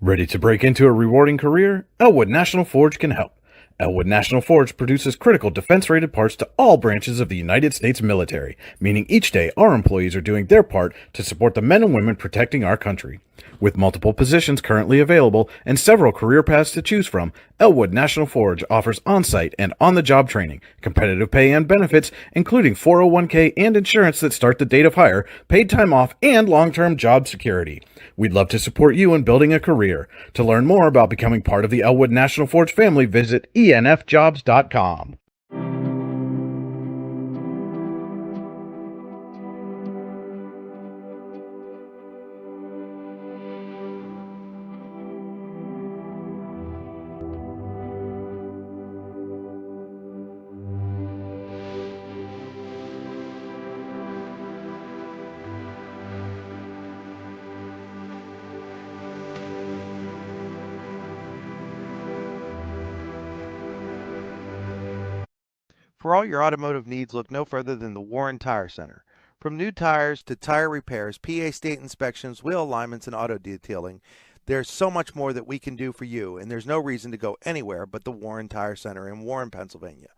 Ready to break into a rewarding career? Elwood National Forge can help. Elwood National Forge produces critical defense-rated parts to all branches of the United States military, meaning each day our employees are doing their part to support the men and women protecting our country. With multiple positions currently available and several career paths to choose from, Elwood National Forge offers on-site and on-the-job training, competitive pay and benefits, including 401k and insurance that start the date of hire, paid time off, and long-term job security. We'd love to support you in building a career. To learn more about becoming part of the Elwood National Forge family, visit enfjobs.com. For all your automotive needs, look no further than the Warren Tire Center. From new tires to tire repairs, PA state inspections, wheel alignments, and auto detailing, there's so much more that we can do for you, and there's no reason to go anywhere but the Warren Tire Center in Warren, Pennsylvania.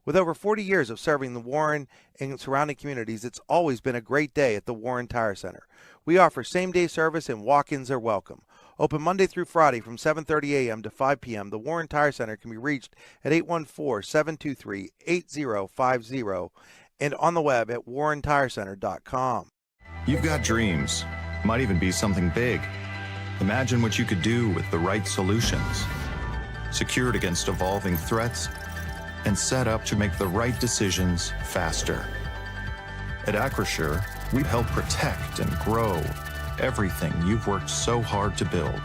With over 40 years of serving the Warren and surrounding communities, it's always been a great day at the Warren Tire Center. We offer same-day service and walk-ins are welcome. Open Monday through Friday from 7:30 a.m. to 5 p.m., the Warren Tire Center can be reached at 814-723-8050 and on the web at warrentirecenter.com. You've got dreams, might even be something big. Imagine what you could do with the right solutions, secured against evolving threats, and set up to make the right decisions faster. At Acrisure, we help protect and grow everything you've worked so hard to build.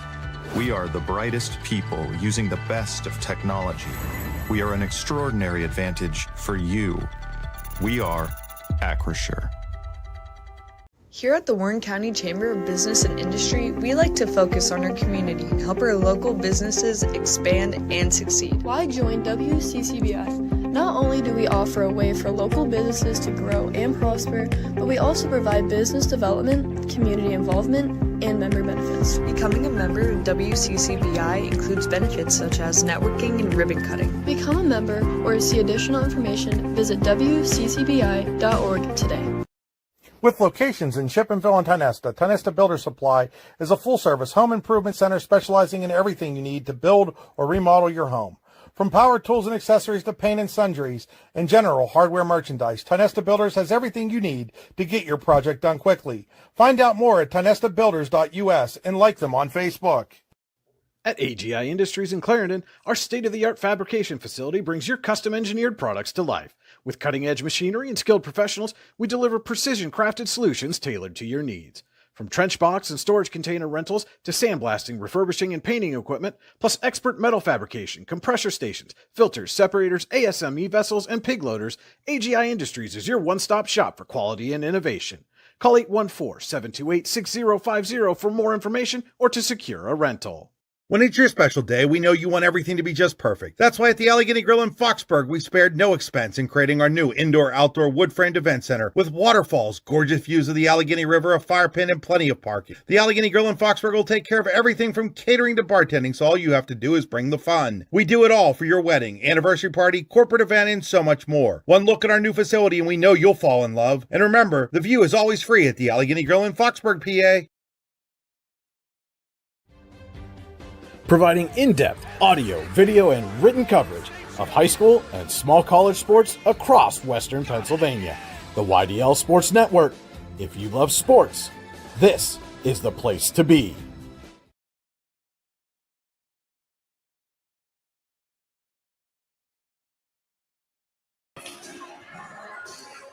We are the brightest people using the best of technology. We are an extraordinary advantage for you. We are Acrisure. Here at the Warren County Chamber of Business and Industry, we like to focus on our community and help our local businesses expand and succeed. Why join WCCBI? Not only do we offer a way for local businesses to grow and prosper, but we also provide business development, community involvement, and member benefits. Becoming a member of WCCBI includes benefits such as networking and ribbon cutting. Become a member or to see additional information, visit WCCBI.org today. With locations in Chippenville and Tionesta, Tionesta Builder Supply is a full-service home improvement center specializing in everything you need to build or remodel your home. From power tools and accessories to paint and sundries and general hardware merchandise, Tionesta Builders has everything you need to get your project done quickly. Find out more at tionestabuilders.us and like them on Facebook. At AGI Industries in Clarendon, our state-of-the-art fabrication facility brings your custom-engineered products to life. With cutting-edge machinery and skilled professionals, we deliver precision-crafted solutions tailored to your needs. From trench box and storage container rentals to sandblasting, refurbishing, and painting equipment, plus expert metal fabrication, compressor stations, filters, separators, ASME vessels, and pig loaders, AGI Industries is your one-stop shop for quality and innovation. Call 814-728-6050 for more information or to secure a rental. When it's your special day, we know you want everything to be just perfect. That's why at the Allegheny Grill in Foxburg, we spared no expense in creating our new indoor-outdoor wood-framed event center with waterfalls, gorgeous views of the Allegheny River, a fire pit, and plenty of parking. The Allegheny Grill in Foxburg will take care of everything from catering to bartending, so all you have to do is bring the fun. We do it all for your wedding, anniversary party, corporate event, and so much more. One look at our new facility and we know you'll fall in love. And remember, the view is always free at the Allegheny Grill in Foxburg, PA. Providing in-depth audio, video, and written coverage of high school and small college sports across Western Pennsylvania. The YDL Sports Network. If you love sports, this is the place to be.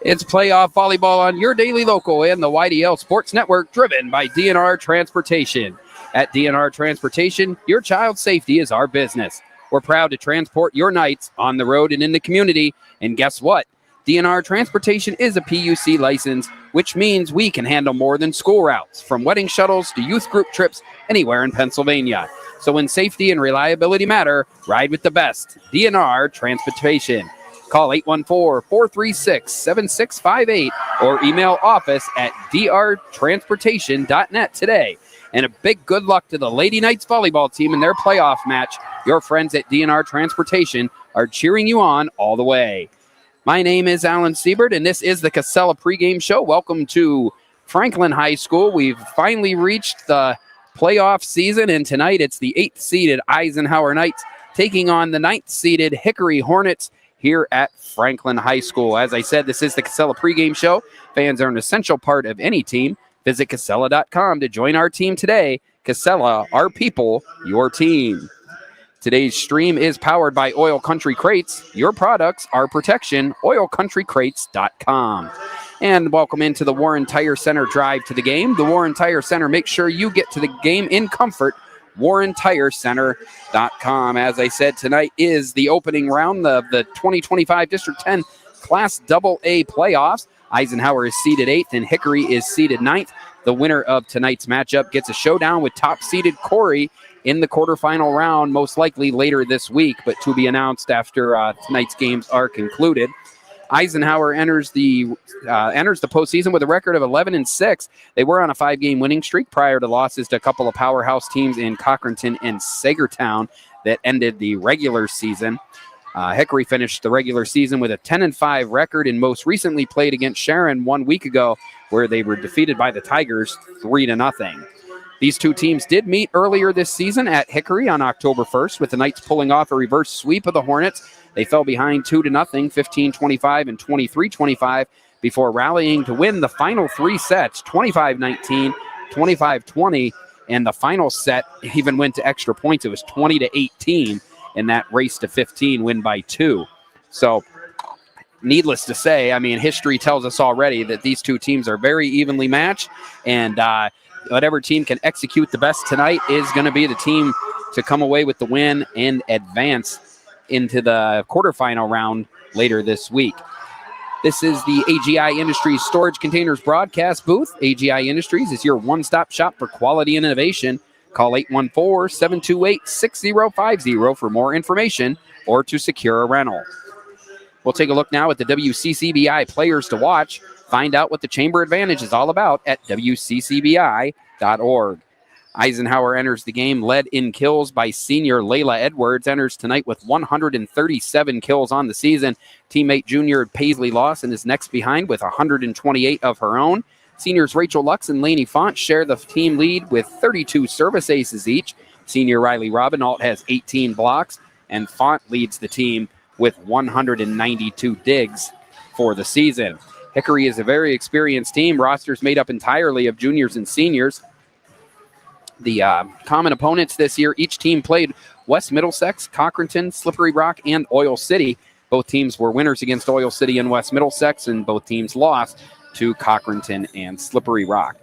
It's playoff volleyball on your daily local and the YDL Sports Network, driven by DNR Transportation. At DNR Transportation, your child's safety is our business. We're proud to transport your nights on the road and in the community. And guess what? DNR Transportation is a PUC license, which means we can handle more than school routes, from wedding shuttles to youth group trips anywhere in Pennsylvania. So when safety and reliability matter, ride with the best. DNR Transportation. Call 814-436-7658 or email office@drtransportation.net today. And a big good luck to the Lady Knights volleyball team in their playoff match. Your friends at DNR Transportation are cheering you on all the way. My name is Alan Siebert, and this is the Casella pregame show. Welcome to Franklin High School. We've finally reached the playoff season, and tonight it's the 8th-seeded Eisenhower Knights taking on the 9th-seeded Hickory Hornets here at Franklin High School. As I said, this is the Casella pregame show. Fans are an essential part of any team. Visit Casella.com to join our team today. Casella, our people, your team. Today's stream is powered by Oil Country Crates. Your products, our protection, oilcountrycrates.com. And welcome into the Warren Tire Center drive to the game. The Warren Tire Center, make sure you get to the game in comfort. WarrenTireCenter.com. As I said, tonight is the opening round of the 2025 District 10 Class AA playoffs. Eisenhower is seeded 8th and Hickory is seeded 9th. The winner of tonight's matchup gets a showdown with top-seeded Corey in the quarterfinal round, most likely later this week, but to be announced after tonight's games are concluded. Eisenhower enters the postseason with a record of 11-6. They were on a 5-game winning streak prior to losses to a couple of powerhouse teams in Cochranton and Sagertown that ended the regular season. Hickory finished the regular season with a 10-5 record and most recently played against Sharon 1 week ago, where they were defeated by the Tigers 3-0. These two teams did meet earlier this season at Hickory on October 1st, with the Knights pulling off a reverse sweep of the Hornets. They fell behind 2-0, 15-25 and 23-25, before rallying to win the final 3 sets, 25-19, 25-20, and the final set even went to extra points. It was 20-18 in that race to 15 win by 2. So needless to say, I mean, history tells us already that these two teams are very evenly matched, and whatever team can execute the best tonight is going to be the team to come away with the win and advance into the quarterfinal round later this week. This is the AGI Industries Storage Containers broadcast booth. AGI Industries is your one-stop shop for quality and innovation. Call 814-728-6050 for more information or to secure a rental. We'll take a look now at the WCCBI players to watch. Find out what the Chamber Advantage is all about at WCCBI.org. Eisenhower enters the game led in kills by senior Layla Edwards. Enters tonight with 137 kills on the season. Teammate junior Paisley Lawson is next behind with 128 of her own. Seniors Rachel Lux and Lainey Font share the team lead with 32 service aces each. Senior Riley Robinalt has 18 blocks, and Font leads the team with 192 digs for the season. Hickory is a very experienced team. Rosters made up entirely of juniors and seniors. The common opponents this year, each team played West Middlesex, Cochranton, Slippery Rock, and Oil City. Both teams were winners against Oil City and West Middlesex, and both teams lost to Cochranton and Slippery Rock.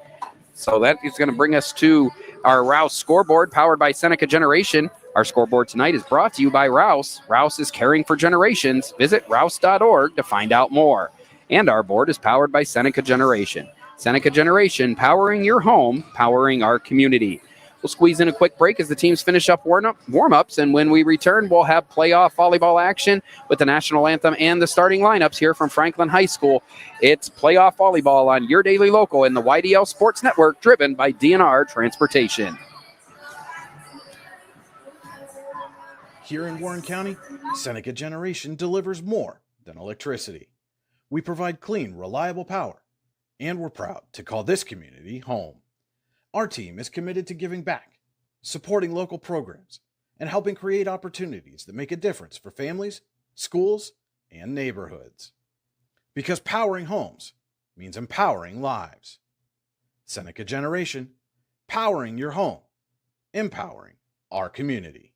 So that is going to bring us to our Rouse scoreboard, powered by Seneca Generation. Our scoreboard tonight is brought to you by Rouse. Rouse is caring for generations. Visit rouse.org to find out more. And our board is powered by Seneca Generation. Seneca Generation, powering your home, powering our community. We'll squeeze in a quick break as the teams finish up warm-ups, and when we return, we'll have playoff volleyball action with the national anthem and the starting lineups here from Franklin High School. It's playoff volleyball on your daily local in the YDL Sports Network, driven by DNR Transportation. Here in Warren County, Seneca Generation delivers more than electricity. We provide clean, reliable power, and we're proud to call this community home. Our team is committed to giving back, supporting local programs, and helping create opportunities that make a difference for families, schools, and neighborhoods. Because powering homes means empowering lives. Seneca Generation, powering your home, empowering our community.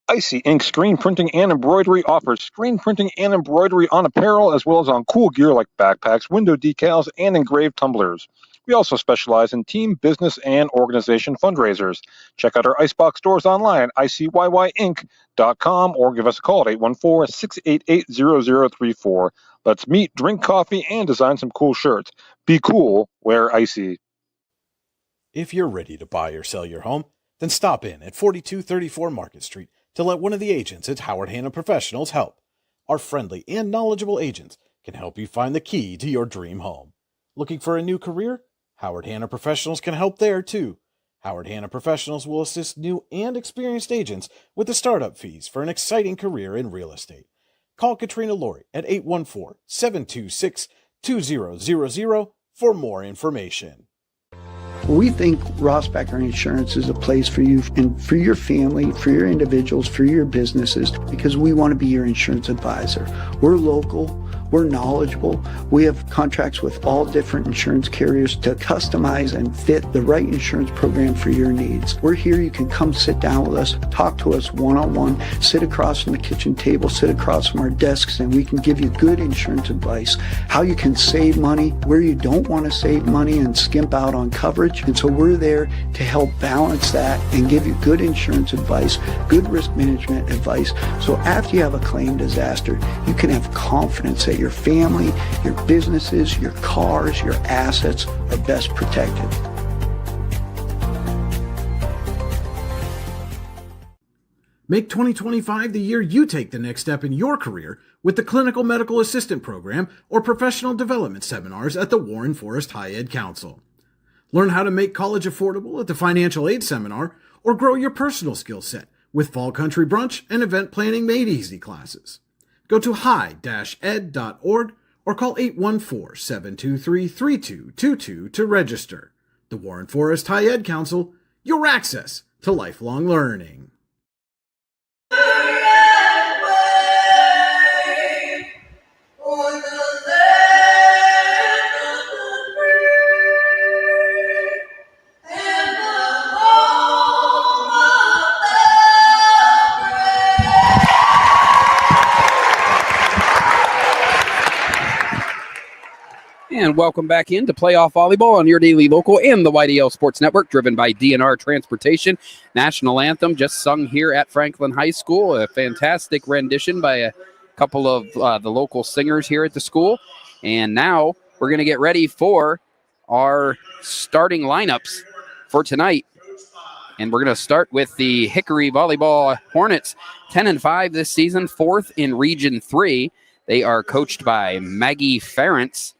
Icy Ink Screen Printing and Embroidery offers screen printing and embroidery on apparel as well as on cool gear like backpacks, window decals, and engraved tumblers. We also specialize in team, business, and organization fundraisers. Check out our Icebox stores online at icyyyinc.com or give us a call at 814-688-0034. Let's meet, drink coffee, and design some cool shirts. Be cool, wear Icy. If you're ready to buy or sell your home, then stop in at 4234 Market Street to let one of the agents at Howard Hanna Professionals help. Our friendly and knowledgeable agents can help you find the key to your dream home. Looking for a new career? Howard Hanna Professionals can help there too. Howard Hanna Professionals will assist new and experienced agents with the startup fees for an exciting career in real estate. Call Katrina Laurie at 814-726-2000 for more information. We think Ross Becker Insurance is a place for you and for your family, for your individuals, for your businesses, because we want to be your insurance advisor. We're local, we're knowledgeable, we have contracts with all different insurance carriers to customize and fit the right insurance program for your needs. We're here, you can come sit down with us, talk to us one-on-one, sit across from the kitchen table, sit across from our desks, and we can give you good insurance advice, how you can save money, where you don't want to save money and skimp out on coverage. And so we're there to help balance that and give you good insurance advice, good risk management advice. So after you have a claim disaster, you can have confidence that your family, your businesses, your cars, your assets are best protected. Make 2025 the year you take the next step in your career with the Clinical Medical Assistant Program or Professional Development Seminars at the Warren Forest High Ed Council. Learn how to make college affordable at the Financial Aid Seminar or grow your personal skill set with Fall Country Brunch and Event Planning Made Easy classes. Go to high-ed.org or call 814-723-3222 to register. The Warren Forest High Ed Council, your access to lifelong learning. And welcome back into Playoff Volleyball on your daily local and the YDL Sports Network, driven by DNR Transportation. National Anthem just sung here at Franklin High School. A fantastic rendition by a couple of the local singers here at the school. And now we're going to get ready for our starting lineups for tonight. And we're going to start with the Hickory Volleyball Hornets, 10-5 this season, 4th in Region 3. They are coached by Maggie Ferentz.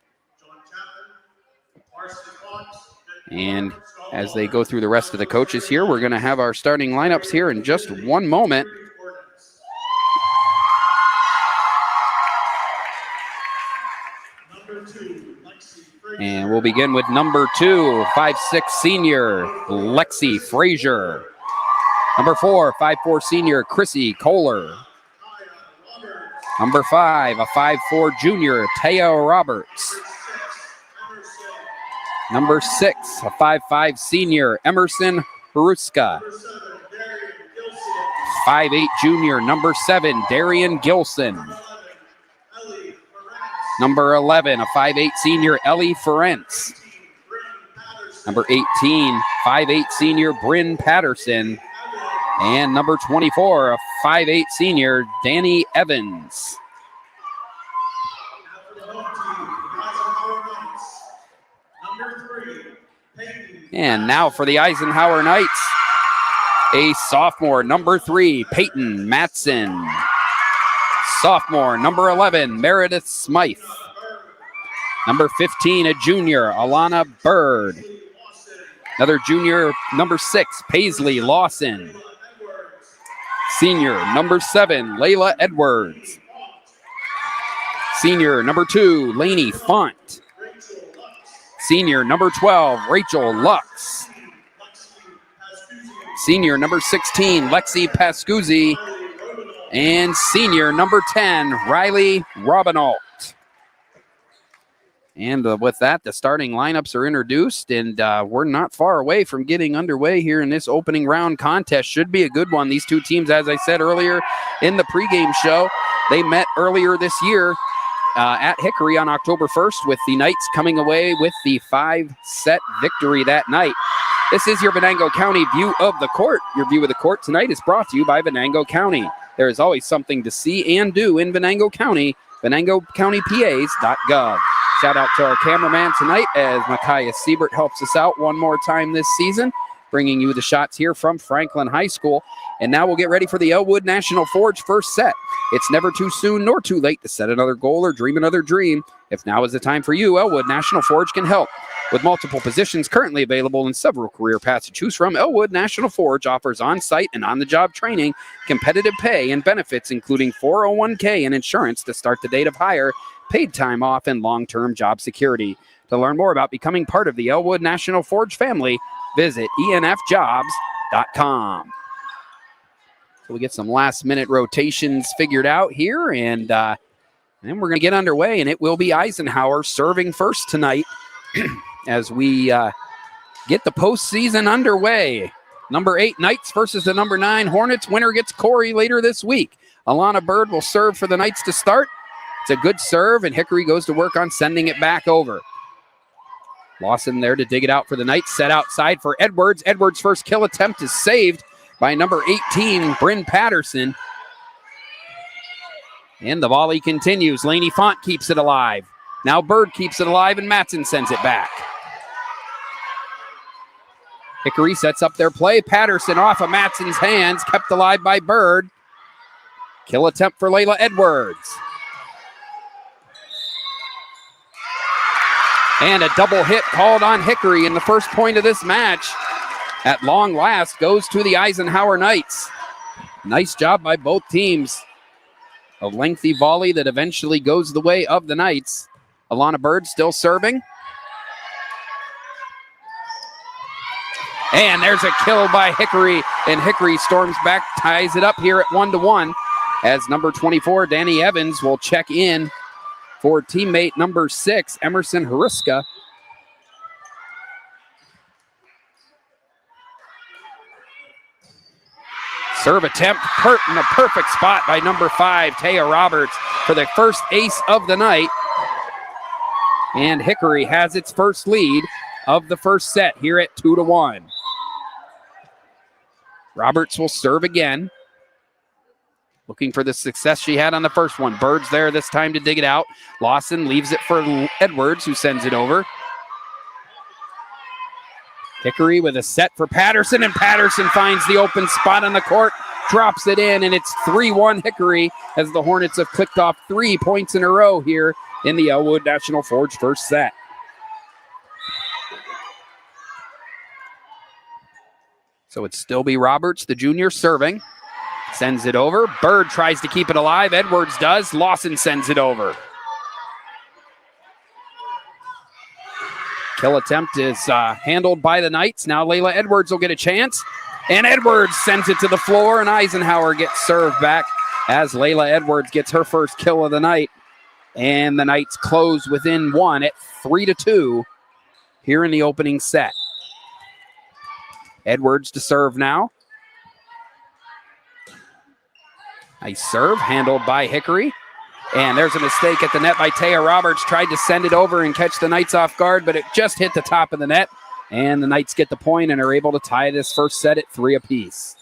And as they go through the rest of the coaches here, we're going to have our starting lineups here in just one moment. And we'll begin with number 2, 5'6" senior, Lexi Frazier. Number 4, 5'4" senior, Chrissy Kohler. Number 5, a 5'4" junior, Taya Roberts. Number 6, a 5'5" senior, Emerson Haruska. 5'8" junior, number 7, Darian Gilson. Number 11, a 5'8" senior, Ellie Ferentz. Number 18, 5'8" senior, Bryn Patterson. And number 24, a 5'8" senior, Danny Evans. And now for the Eisenhower Knights, a sophomore, number 3, Peyton Matson. Sophomore, number 11, Meredith Smythe. Number 15, a junior, Alana Bird. Another junior, number 6, Paisley Lawson. Senior, number 7, Layla Edwards. Senior, number 2, Lainey Font. Senior, number 12, Rachel Lux. Senior, number 16, Lexi Pascuzzi. And senior, number 10, Riley Robinault. And with that, the starting lineups are introduced, and we're not far away from getting underway here in this opening round contest. Should be a good one. These two teams, as I said earlier in the pregame show, they met earlier this year at Hickory on October 1st, with the Knights coming away with the 5-set victory that night. This is your Venango County View of the Court. Your View of the Court tonight is brought to you by Venango County. There is always something to see and do in Venango County. VenangoCountyPAs.gov. Shout out to our cameraman tonight as Micaiah Siebert helps us out one more time this season, bringing you the shots here from Franklin High School. And now we'll get ready for the Elwood National Forge first set. It's never too soon nor too late to set another goal or dream another dream. If now is the time for you, Elwood National Forge can help. With multiple positions currently available and several career paths to choose from, Elwood National Forge offers on-site and on-the-job training, competitive pay, and benefits, including 401k and insurance to start the date of hire, paid time off, and long-term job security. To learn more about becoming part of the Elwood National Forge family, visit enfjobs.com. So we get some last-minute rotations figured out here, and then we're going to get underway, and it will be Eisenhower serving first tonight as we get the postseason underway. Number 8 Knights versus the number 9 Hornets. Winner gets Corey later this week. Alana Bird will serve for the Knights to start. It's a good serve, and Hickory goes to work on sending it back over. Lawson there to dig it out for the Knights. Set outside for Edwards. Edwards' first kill attempt is saved by number 18, Bryn Patterson. And the volley continues. Laney Font keeps it alive. Now Bird keeps it alive, and Matson sends it back. Hickory sets up their play. Patterson off of Matson's hands, kept alive by Bird. Kill attempt for Layla Edwards. And a double hit called on Hickory, and the first point of this match at long last goes to the Eisenhower Knights. Nice job by both teams. A lengthy volley that eventually goes the way of the Knights. Alana Bird still serving. And there's a kill by Hickory, and Hickory storms back, ties it up here at 1-1 as number 24, Danny Evans, will check in for teammate number 6, Emerson Haruska. Serve attempt in a perfect spot by number 5, Taya Roberts, for the first ace of the night. And Hickory has its first lead of the first set here at 2-1. Roberts will serve again, looking for the success she had on the first one. Bird's there this time to dig it out. Lawson leaves it for Edwards, who sends it over. Hickory with a set for Patterson, and Patterson finds the open spot on the court, drops it in, and it's 3-1 Hickory as the Hornets have clicked off 3 points in a row here in the Elwood National Forge first set. So it's still be Roberts, the junior, serving. Sends it over. Bird tries to keep it alive. Edwards does. Lawson sends it over. Kill attempt is handled by the Knights. Now Layla Edwards will get a chance. And Edwards sends it to the floor, and Eisenhower gets served back as Layla Edwards gets her first kill of the night. And the Knights close within 1 at 3-2 here in the opening set. Edwards to serve now. Nice serve, handled by Hickory. And there's a mistake at the net by Taya Roberts. Tried to send it over and catch the Knights off guard, but it just hit the top of the net. And the Knights get the point and are able to tie this first set at 3 apiece.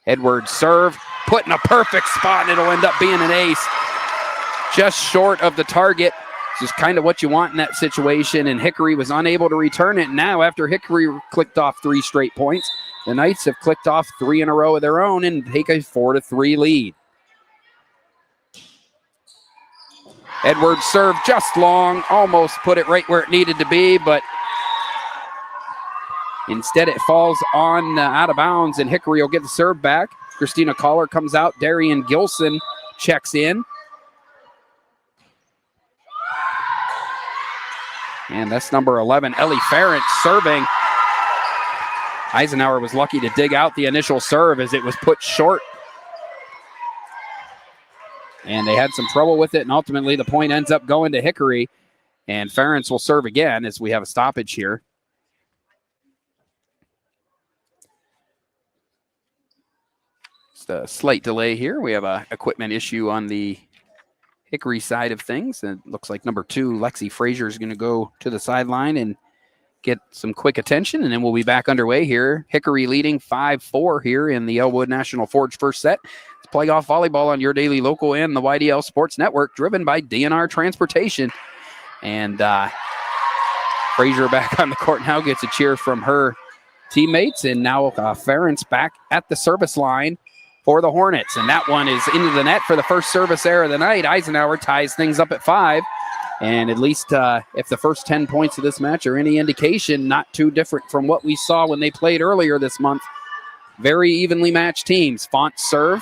Edwards serve, put in a perfect spot, and it'll end up being an ace. Just short of the target. Just kind of what you want in that situation, and Hickory was unable to return it. Now, after Hickory clicked off 3 straight points, the Knights have clicked off 3 in a row of their own and take a 4-3 lead. Edwards served just long, almost put it right where it needed to be, but instead it falls on out of bounds, and Hickory will get the serve back. Christina Collar comes out. Darian Gilson checks in. And that's number 11, Ellie Farrant, serving. Eisenhower was lucky to dig out the initial serve as it was put short. And they had some trouble with it, and ultimately the point ends up going to Hickory. And Ferentz will serve again as we have a stoppage here. Just a slight delay here. We have a equipment issue on the Hickory side of things. And it looks like number 2, Lexi Frazier, is going to go to the sideline and get some quick attention, and then we'll be back underway here. Hickory leading 5-4 here in the Elwood National Forge first set. It's playoff volleyball on your daily local and the YDL Sports Network, driven by DNR Transportation. And Frazier back on the court now, gets a cheer from her teammates, and now Ferentz back at the service line for the Hornets, and that one is into the net for the first service error of the night. Eisenhower ties things up at 5. And at least if the first 10 points of this match are any indication, not too different from what we saw when they played earlier this month. Very evenly matched teams. Font serve,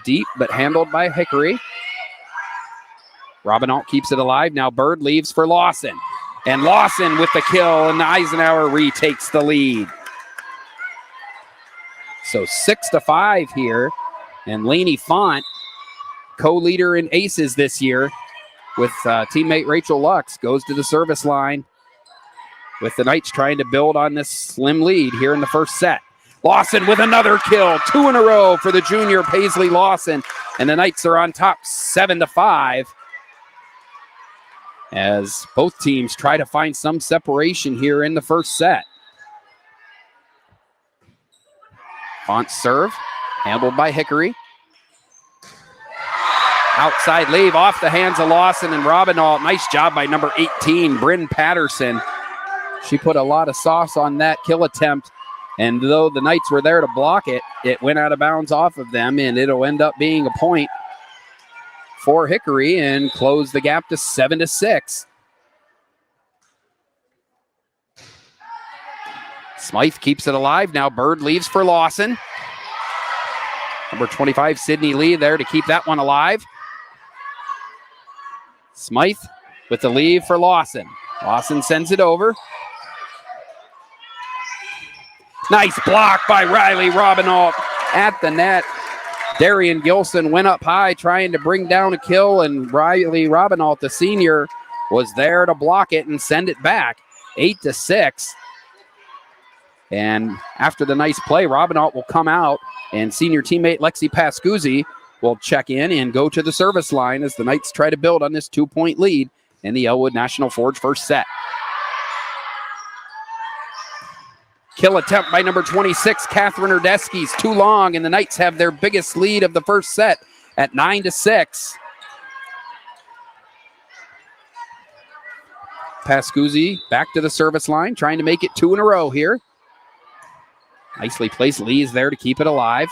deep, but handled by Hickory. Robinault keeps it alive. Now Bird leaves for Lawson. And Lawson with the kill, and Eisenhower retakes the lead. So 6-5 here. And Lainey Font, co-leader in aces this year, with teammate Rachel Lux, goes to the service line, with the Knights trying to build on this slim lead here in the first set. Lawson with another kill, 2 in a row for the junior Paisley Lawson, and the Knights are on top 7-5 as both teams try to find some separation here in the first set. Font serve, handled by Hickory. Outside leave off the hands of Lawson and Robinault. Nice job by number 18, Bryn Patterson. She put a lot of sauce on that kill attempt. And though the Knights were there to block it, it went out of bounds off of them, and it'll end up being a point for Hickory and close the gap to 7-6. Smythe keeps it alive. Now Bird leaves for Lawson. Number 25, Sydney Lee, there to keep that one alive. Smythe with the lead for Lawson. Lawson sends it over. Nice block by Riley Robinault at the net. Darian Gilson went up high trying to bring down a kill, and Riley Robinault, the senior, was there to block it and send it back. 8-6. And after the nice play, Robinault will come out, and senior teammate Lexi Pascuzzi will check in and go to the service line as the Knights try to build on this 2-point lead in the Elwood National Forge first set. Kill attempt by number 26, Catherine Erdesky's too long, and the Knights have their biggest lead of the first set at 9-6. Pascuzzi back to the service line, trying to make it 2 in a row here. Nicely placed. Lee is there to keep it alive.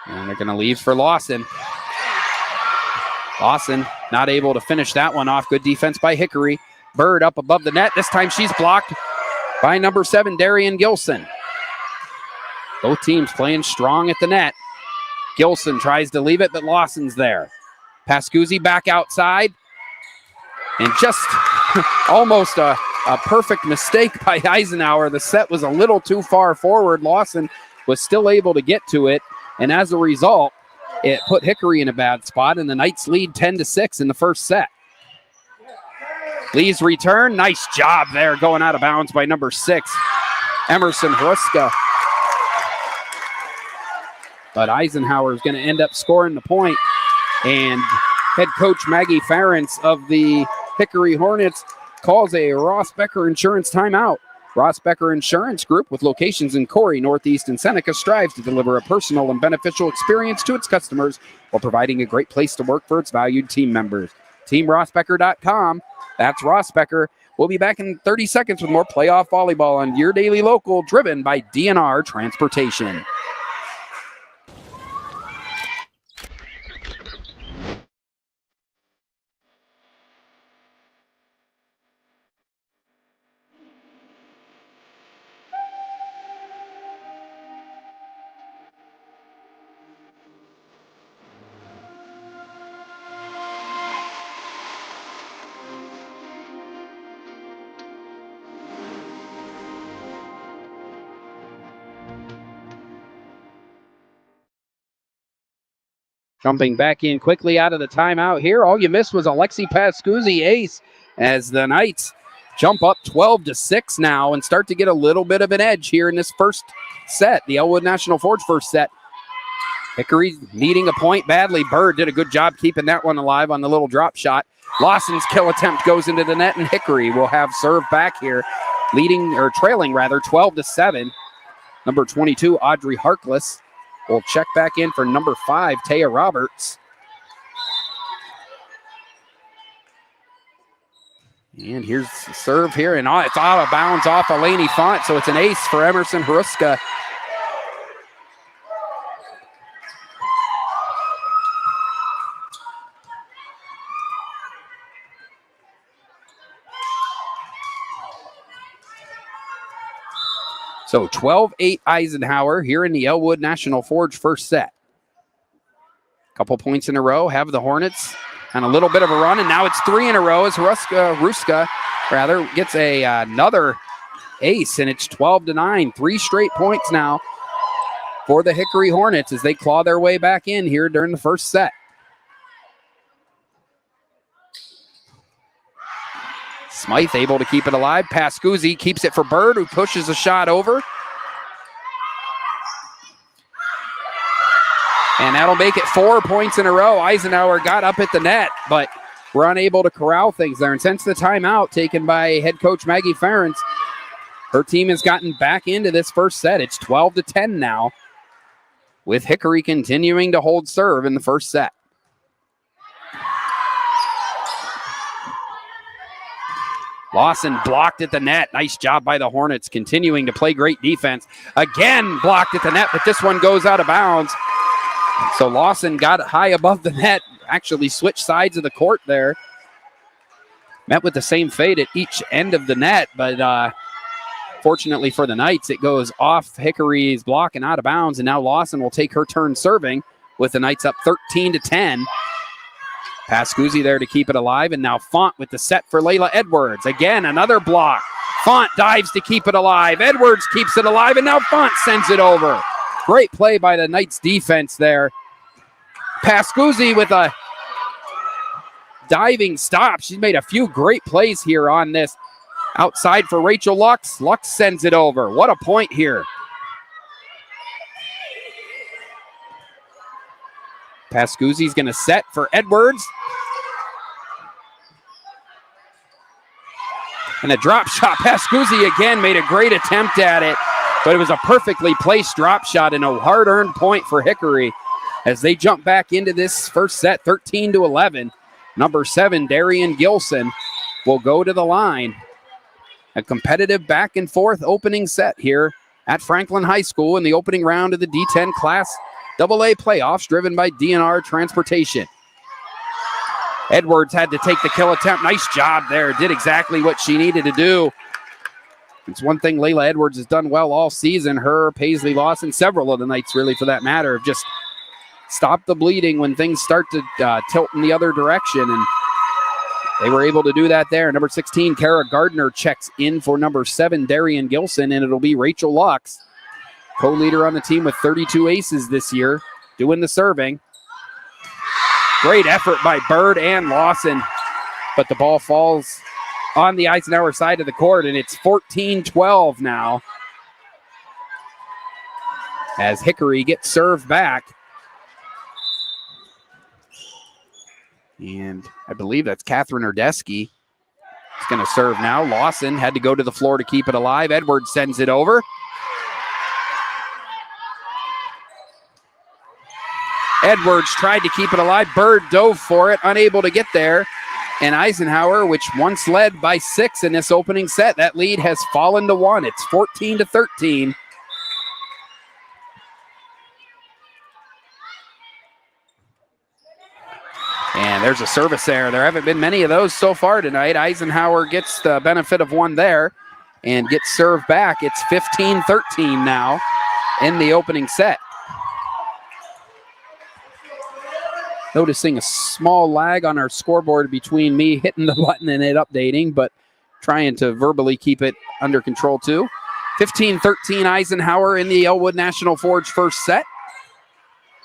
And they're going to leave for Lawson. Lawson not able to finish that one off. Good defense by Hickory. Bird up above the net. This time she's blocked by number 7, Darian Gilson. Both teams playing strong at the net. Gilson tries to leave it, but Lawson's there. Pascuzzi back outside. And just almost a perfect mistake by Eisenhower. The set was a little too far forward. Lawson was still able to get to it. And as a result, it put Hickory in a bad spot, and the Knights lead 10-6 in the first set. Lee's return. Nice job there, going out of bounds by number 6, Emerson Hruska. But Eisenhower is going to end up scoring the point, and head coach Maggie Ferentz of the Hickory Hornets calls a Ross Becker Insurance timeout. Ross Becker Insurance Group, with locations in Corey, Northeast, and Seneca, strives to deliver a personal and beneficial experience to its customers while providing a great place to work for its valued team members. TeamRossBecker.com. That's Ross Becker. We'll be back in 30 seconds with more playoff volleyball on your daily local, driven by DNR Transportation. Jumping back in quickly out of the timeout here. All you missed was Alexi Pascuzzi ace as the Knights jump up 12-6 now and start to get a little bit of an edge here in this first set. The Elwood National Forge first set. Hickory needing a point badly. Bird did a good job keeping that one alive on the little drop shot. Lawson's kill attempt goes into the net, and Hickory will have serve back here, trailing 12-7. Number 22, Audrey Harkless, will check back in for number 5, Taya Roberts. And here's the serve here, and it's out of bounds off Eleni Font, so it's an ace for Emerson Haruska. So 12-8 Eisenhower here in the Elwood National Forge first set. Couple points in a row, have the Hornets and a little bit of a run, and now it's 3 in a row as Ruska gets another ace, and it's 12-9. 3 straight points now for the Hickory Hornets as they claw their way back in here during the first set. Smythe able to keep it alive. Pascuzzi keeps it for Bird, who pushes a shot over. And that'll make it 4 points in a row. Eisenhower got up at the net, but we're unable to corral things there. And since the timeout taken by head coach Maggie Ferentz, her team has gotten back into this first set. It's 12-10 now, with Hickory continuing to hold serve in the first set. Lawson blocked at the net. Nice job by the Hornets, continuing to play great defense. Again, blocked at the net, but this one goes out of bounds. So Lawson got high above the net, actually switched sides of the court there. Met with the same fate at each end of the net, but fortunately for the Knights, it goes off Hickory's block and out of bounds, and now Lawson will take her turn serving with the Knights up 13-10. Pascuzzi there to keep it alive, and now Font with the set for Layla Edwards. Again, another block. Font dives to keep it alive. Edwards keeps it alive, and now Font sends it over. Great play by the Knights defense there. Pascuzzi with a diving stop. She's made a few great plays here on this. Outside for Rachel Lux. Lux sends it over. What a point here. Pascuzzi's going to set for Edwards. And a drop shot. Pascuzzi again made a great attempt at it, but it was a perfectly placed drop shot and a hard-earned point for Hickory as they jump back into this first set, 13-11. Number 7, Darian Gilson, will go to the line. A competitive back-and-forth opening set here at Franklin High School in the opening round of the D10 Class AA playoffs, driven by DNR Transportation. Edwards had to take the kill attempt. Nice job there. Did exactly what she needed to do. It's one thing Layla Edwards has done well all season. Her, Paisley Lawson, several of the Knights really for that matter, have just stopped the bleeding when things start to tilt in the other direction. And they were able to do that there. Number 16, Kara Gardner checks in for number 7, Darian Gilson, and it'll be Rachel Lux, co-leader on the team with 32 aces this year, doing the serving. Great effort by Bird and Lawson, but the ball falls on the Eisenhower side of the court, and it's 14-12 now as Hickory gets served back. And I believe that's Catherine Erdesky. It's going to serve now. Lawson had to go to the floor to keep it alive. Edwards sends it over. Edwards tried to keep it alive. Bird dove for it, unable to get there. And Eisenhower, which once led by 6 in this opening set, that lead has fallen to 1. It's 14-13. And there's a service there. There haven't been many of those so far tonight. Eisenhower gets the benefit of one there and gets served back. It's 15-13 now in the opening set. Noticing a small lag on our scoreboard between me hitting the button and it updating, but trying to verbally keep it under control too. 15-13 Eisenhower in the Elwood National Forge first set.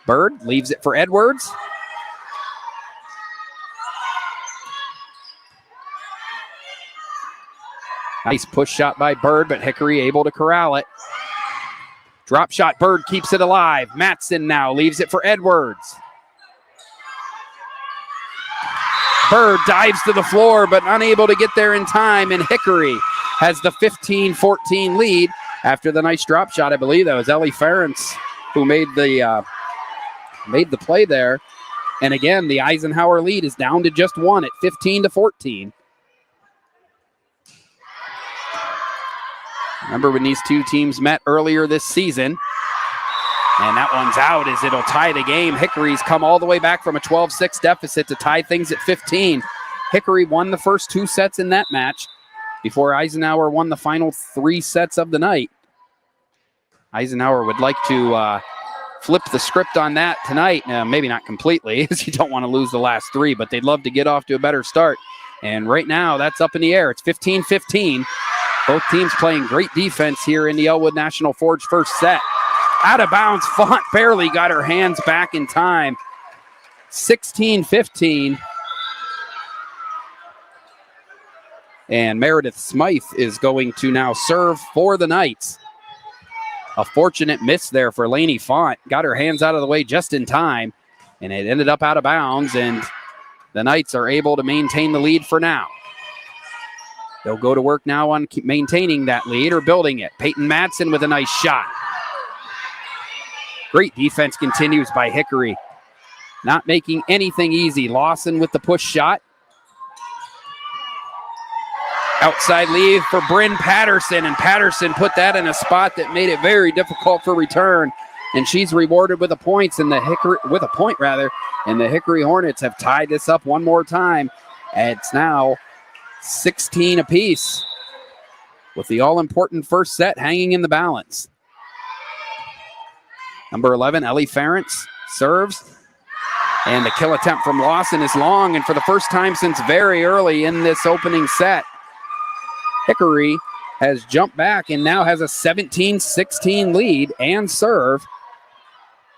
Bird leaves it for Edwards. Nice push shot by Bird, but Hickory able to corral it. Drop shot, Bird keeps it alive. Matson now leaves it for Edwards. Bird dives to the floor, but unable to get there in time, and Hickory has the 15-14 lead after the nice drop shot. I believe that was Ellie Ferentz who made the play there. And again, the Eisenhower lead is down to just one at 15-14. Remember when these two teams met earlier this season? And that one's out as it'll tie the game. Hickory's come all the way back from a 12-6 deficit to tie things at 15. Hickory won the first 2 sets in that match before Eisenhower won the final 3 sets of the night. Eisenhower would like to flip the script on that tonight. Maybe not completely, as you don't want to lose the last 3, but they'd love to get off to a better start. And right now, that's up in the air. It's 15-15. Both teams playing great defense here in the Elwood National Forge first set. Out of bounds, Font barely got her hands back in time. 16-15. And Meredith Smythe is going to now serve for the Knights. A fortunate miss there for Lainey Font. Got her hands out of the way just in time, and it ended up out of bounds, and the Knights are able to maintain the lead for now. They'll go to work now on maintaining that lead or building it. Peyton Madsen with a nice shot. Great defense continues by Hickory. Not making anything easy. Lawson with the push shot. Outside lead for Bryn Patterson, and Patterson put that in a spot that made it very difficult for return. And she's rewarded with a point, and the Hickory Hornets have tied this up one more time. And it's now 16 apiece, with the all-important first set hanging in the balance. Number 11, Ellie Ferentz serves, and the kill attempt from Lawson is long, and for the first time since very early in this opening set, Hickory has jumped back and now has a 17-16 lead and serve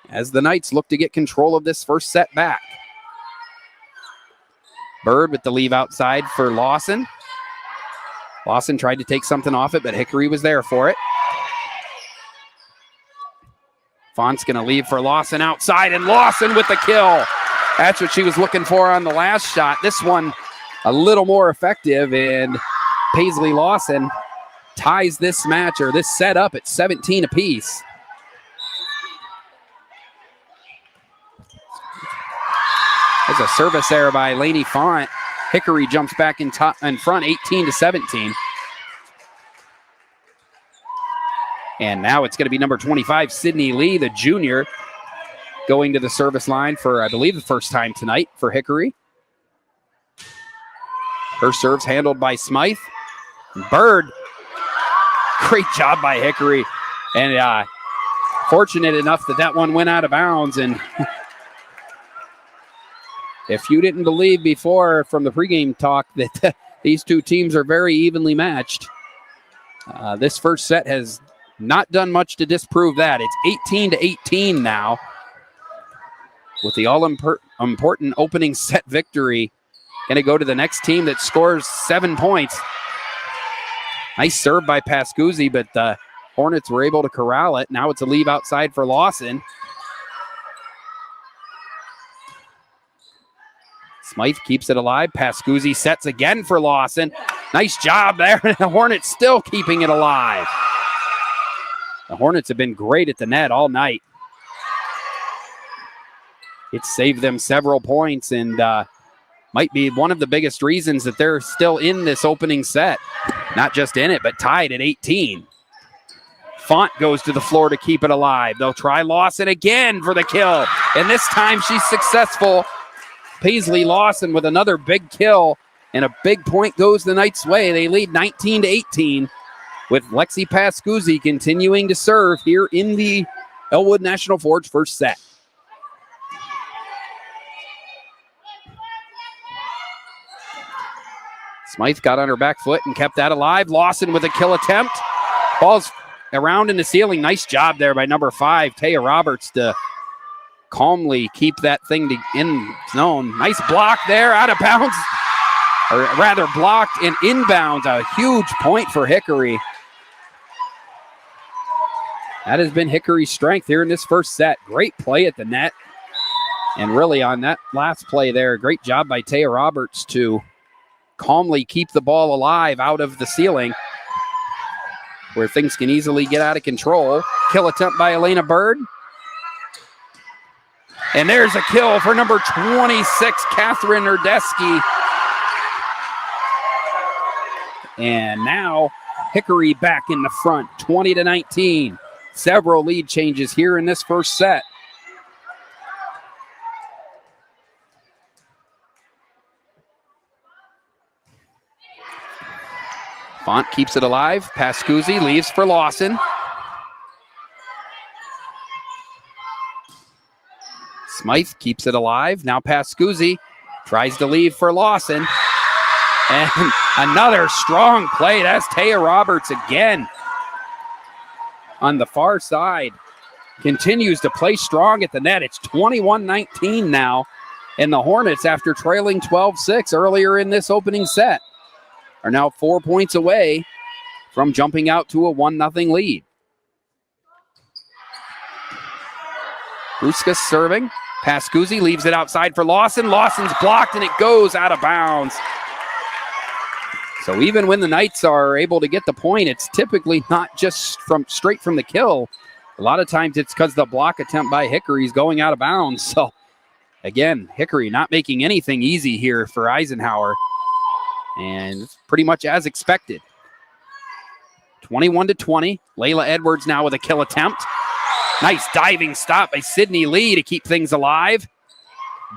as the Knights look to get control of this first set back. Bird with the leave outside for Lawson. Lawson tried to take something off it, but Hickory was there for it. Font's going to leave for Lawson outside, and Lawson with the kill. That's what she was looking for on the last shot. This one a little more effective, and Paisley Lawson ties this match, or this set up at 17 apiece. There's a service error by Lainey Font. Hickory jumps back in front, 18-17. And now it's going to be number 25, Sydney Lee, the junior, going to the service line for, I believe, the first time tonight for Hickory. Her serve's handled by Smythe. Bird, great job by Hickory. And fortunate enough that one went out of bounds. And if you didn't believe before from the pregame talk that these two teams are very evenly matched, this first set has not done much to disprove that. It's 18-18 now, with the all-important opening set victory going to go to the next team that scores 7 points. Nice serve by Pascuzzi, but the Hornets were able to corral it. Now it's a leave outside for Lawson. Smythe keeps it alive. Pascuzzi sets again for Lawson. Nice job there. The Hornets still keeping it alive. The Hornets have been great at the net all night. It saved them several points, and might be one of the biggest reasons that they're still in this opening set. Not just in it, but tied at 18. Font goes to the floor to keep it alive. They'll try Lawson again for the kill, and this time she's successful. Paisley Lawson with another big kill, and a big point goes the Knights' way. They lead 19-18, with Lexi Pascuzzi continuing to serve here in the Elwood National Forge first set. Smythe got on her back foot and kept that alive. Lawson with a kill attempt. Ball's around in the ceiling. Nice job there by number 5, Taya Roberts, to calmly keep that thing in zone. Nice block there, out of bounds, or rather blocked and inbounds. A huge point for Hickory. That has been Hickory's strength here in this first set. Great play at the net. And really on that last play there, great job by Taya Roberts to calmly keep the ball alive out of the ceiling where things can easily get out of control. Kill attempt by Elena Bird. And there's a kill for number 26, Catherine Erdesky. And now Hickory back in the front, 20-19. Several lead changes here in this first set. Font keeps it alive. Pascuzzi leaves for Lawson. Smythe keeps it alive. Now Pascuzzi tries to leave for Lawson. And another strong play. That's Taya Roberts again. On the far side, continues to play strong at the net. It's 21-19 now. And the Hornets, after trailing 12-6 earlier in this opening set, are now 4 points away from jumping out to a 1-0 lead. Ruskas serving. Pascuzzi leaves it outside for Lawson. Lawson's blocked and it goes out of bounds. So even when the Knights are able to get the point, it's typically not just straight from the kill. A lot of times it's because the block attempt by Hickory is going out of bounds. So again, Hickory not making anything easy here for Eisenhower. And it's pretty much as expected. 21-20. Layla Edwards now with a kill attempt. Nice diving stop by Sydney Lee to keep things alive.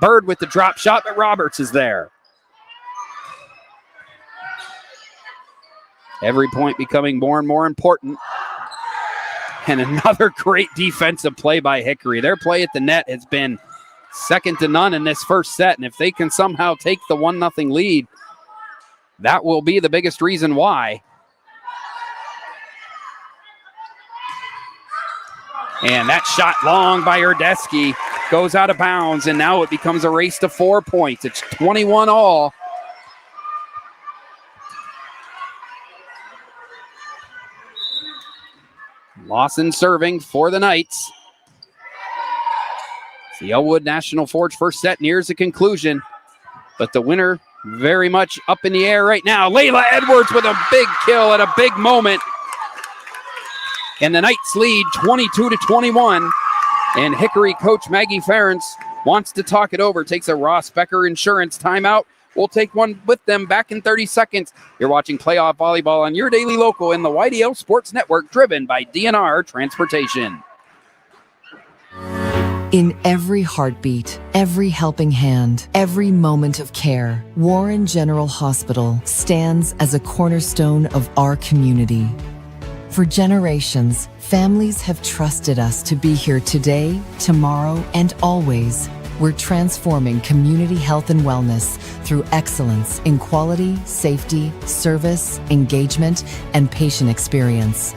Bird with the drop shot, but Roberts is there. Every point becoming more and more important. And another great defensive play by Hickory. Their play at the net has been second to none in this first set. And if they can somehow take the 1-0 lead, that will be the biggest reason why. And that shot long by Erdesky goes out of bounds, and now it becomes a race to 4 points. It's 21-all. Lawson serving for the Knights. The Elwood National Forge first set nears a conclusion, but the winner very much up in the air right now. Layla Edwards with a big kill at a big moment. And the Knights lead 22-21. And Hickory coach Maggie Ferentz wants to talk it over. Takes a Ross Becker Insurance timeout. We'll take one with them back in 30 seconds. You're watching Playoff Volleyball on your daily local in the YDL Sports Network, driven by DNR Transportation. In every heartbeat, every helping hand, every moment of care, Warren General Hospital stands as a cornerstone of our community. For generations, families have trusted us to be here today, tomorrow, and always. We're transforming community health and wellness through excellence in quality, safety, service, engagement, and patient experience.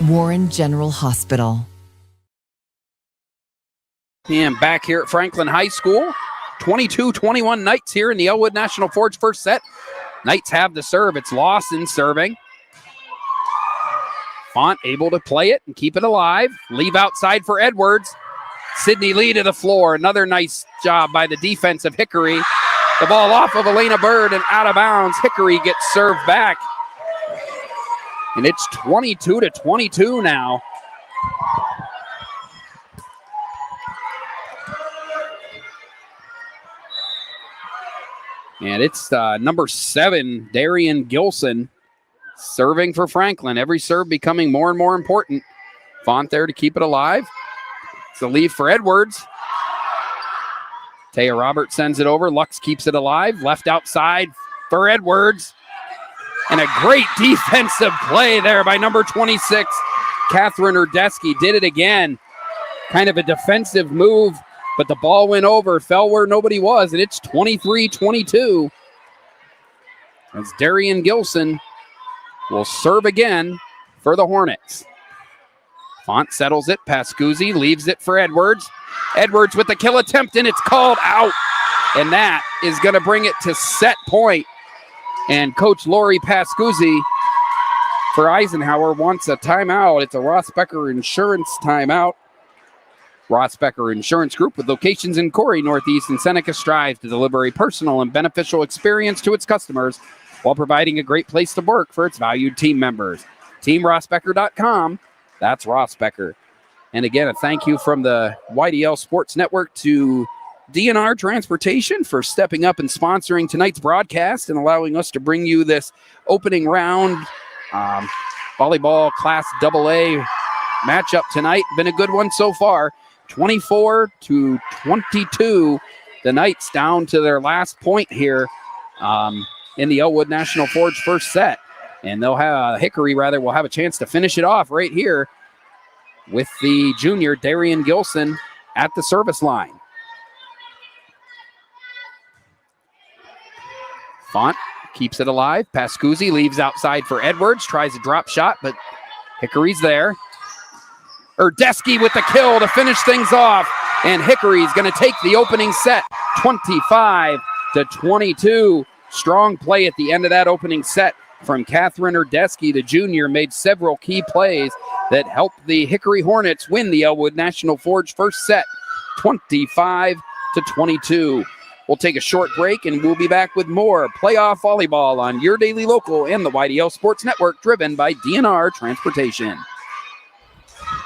Warren General Hospital. And back here at Franklin High School, 22-21 Knights here in the Elwood National Forge first set. Knights have the serve. It's Lawson serving. Font able to play it and keep it alive. Leave outside for Edwards. Sydney Lee to the floor. Another nice job by the defense of Hickory. The ball off of Elena Bird and out of bounds. Hickory gets served back. And it's 22-22 now. And it's number 7, Darian Gilson, serving for Franklin. Every serve becoming more and more important. Font there to keep it alive. It's a leave for Edwards. Taya Roberts sends it over. Lux keeps it alive. Left outside for Edwards. And a great defensive play there by number 26, Catherine Erdesky. Did it again. Kind of a defensive move, but the ball went over, fell where nobody was, and it's 23-22. As Darian Gilson will serve again for the Hornets. Font settles it. Pascuzzi leaves it for Edwards. Edwards with the kill attempt, and it's called out. And that is going to bring it to set point. And Coach Lori Pascuzzi for Eisenhower wants a timeout. It's a Ross Becker Insurance timeout. Ross Becker Insurance Group, with locations in Corey, Northeast, and Seneca, strives to deliver a personal and beneficial experience to its customers while providing a great place to work for its valued team members. TeamRossBecker.com. That's Ross Becker. And again, a thank you from the YDL Sports Network to D&R Transportation for stepping up and sponsoring tonight's broadcast and allowing us to bring you this opening round volleyball Class AA matchup tonight. Been a good one so far. 24-22. The Knights down to their last point here in the Elwood National Forge first set. And they'll have Hickory will have a chance to finish it off right here with the junior Darian Gilson at the service line. Font keeps it alive. Pascuzzi leaves outside for Edwards, tries a drop shot, but Hickory's there. Erdesky with the kill to finish things off. And Hickory's going to take the opening set, 25-22. Strong play at the end of that opening set from Catherine Erdesky. The junior made several key plays that helped the Hickory Hornets win the Elwood National Forge first set, 25-22. We'll take a short break, and we'll be back with more playoff volleyball on your daily local and the YDL Sports Network, driven by D&R Transportation.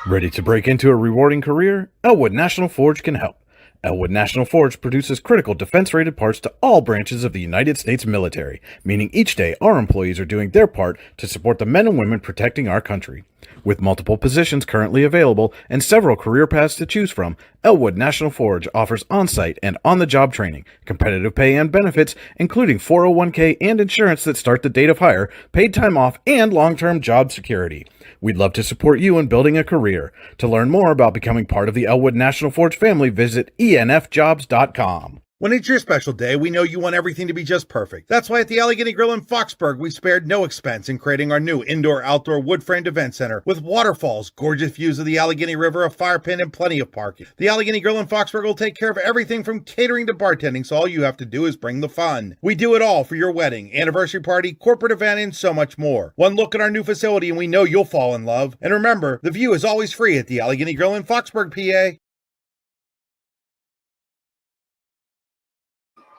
Ready to break into a rewarding career? Elwood National Forge can help. Elwood National Forge produces critical defense-rated parts to all branches of the United States military, meaning each day our employees are doing their part to support the men and women protecting our country. With multiple positions currently available and several career paths to choose from, Elwood National Forge offers on-site and on-the-job training, competitive pay and benefits, including 401k and insurance that start the date of hire, paid time off, and long-term job security. We'd love to support you in building a career. To learn more about becoming part of the Elwood National Forge family, visit enfjobs.com. When it's your special day, we know you want everything to be just perfect. That's why at the Allegheny Grill in Foxburg, we spared no expense in creating our new indoor-outdoor wood-framed event center with waterfalls, gorgeous views of the Allegheny River, a fire pit, and plenty of parking. The Allegheny Grill in Foxburg will take care of everything from catering to bartending, so all you have to do is bring the fun. We do it all for your wedding, anniversary party, corporate event, and so much more. One look at our new facility and we know you'll fall in love. And remember, the view is always free at the Allegheny Grill in Foxburg, PA.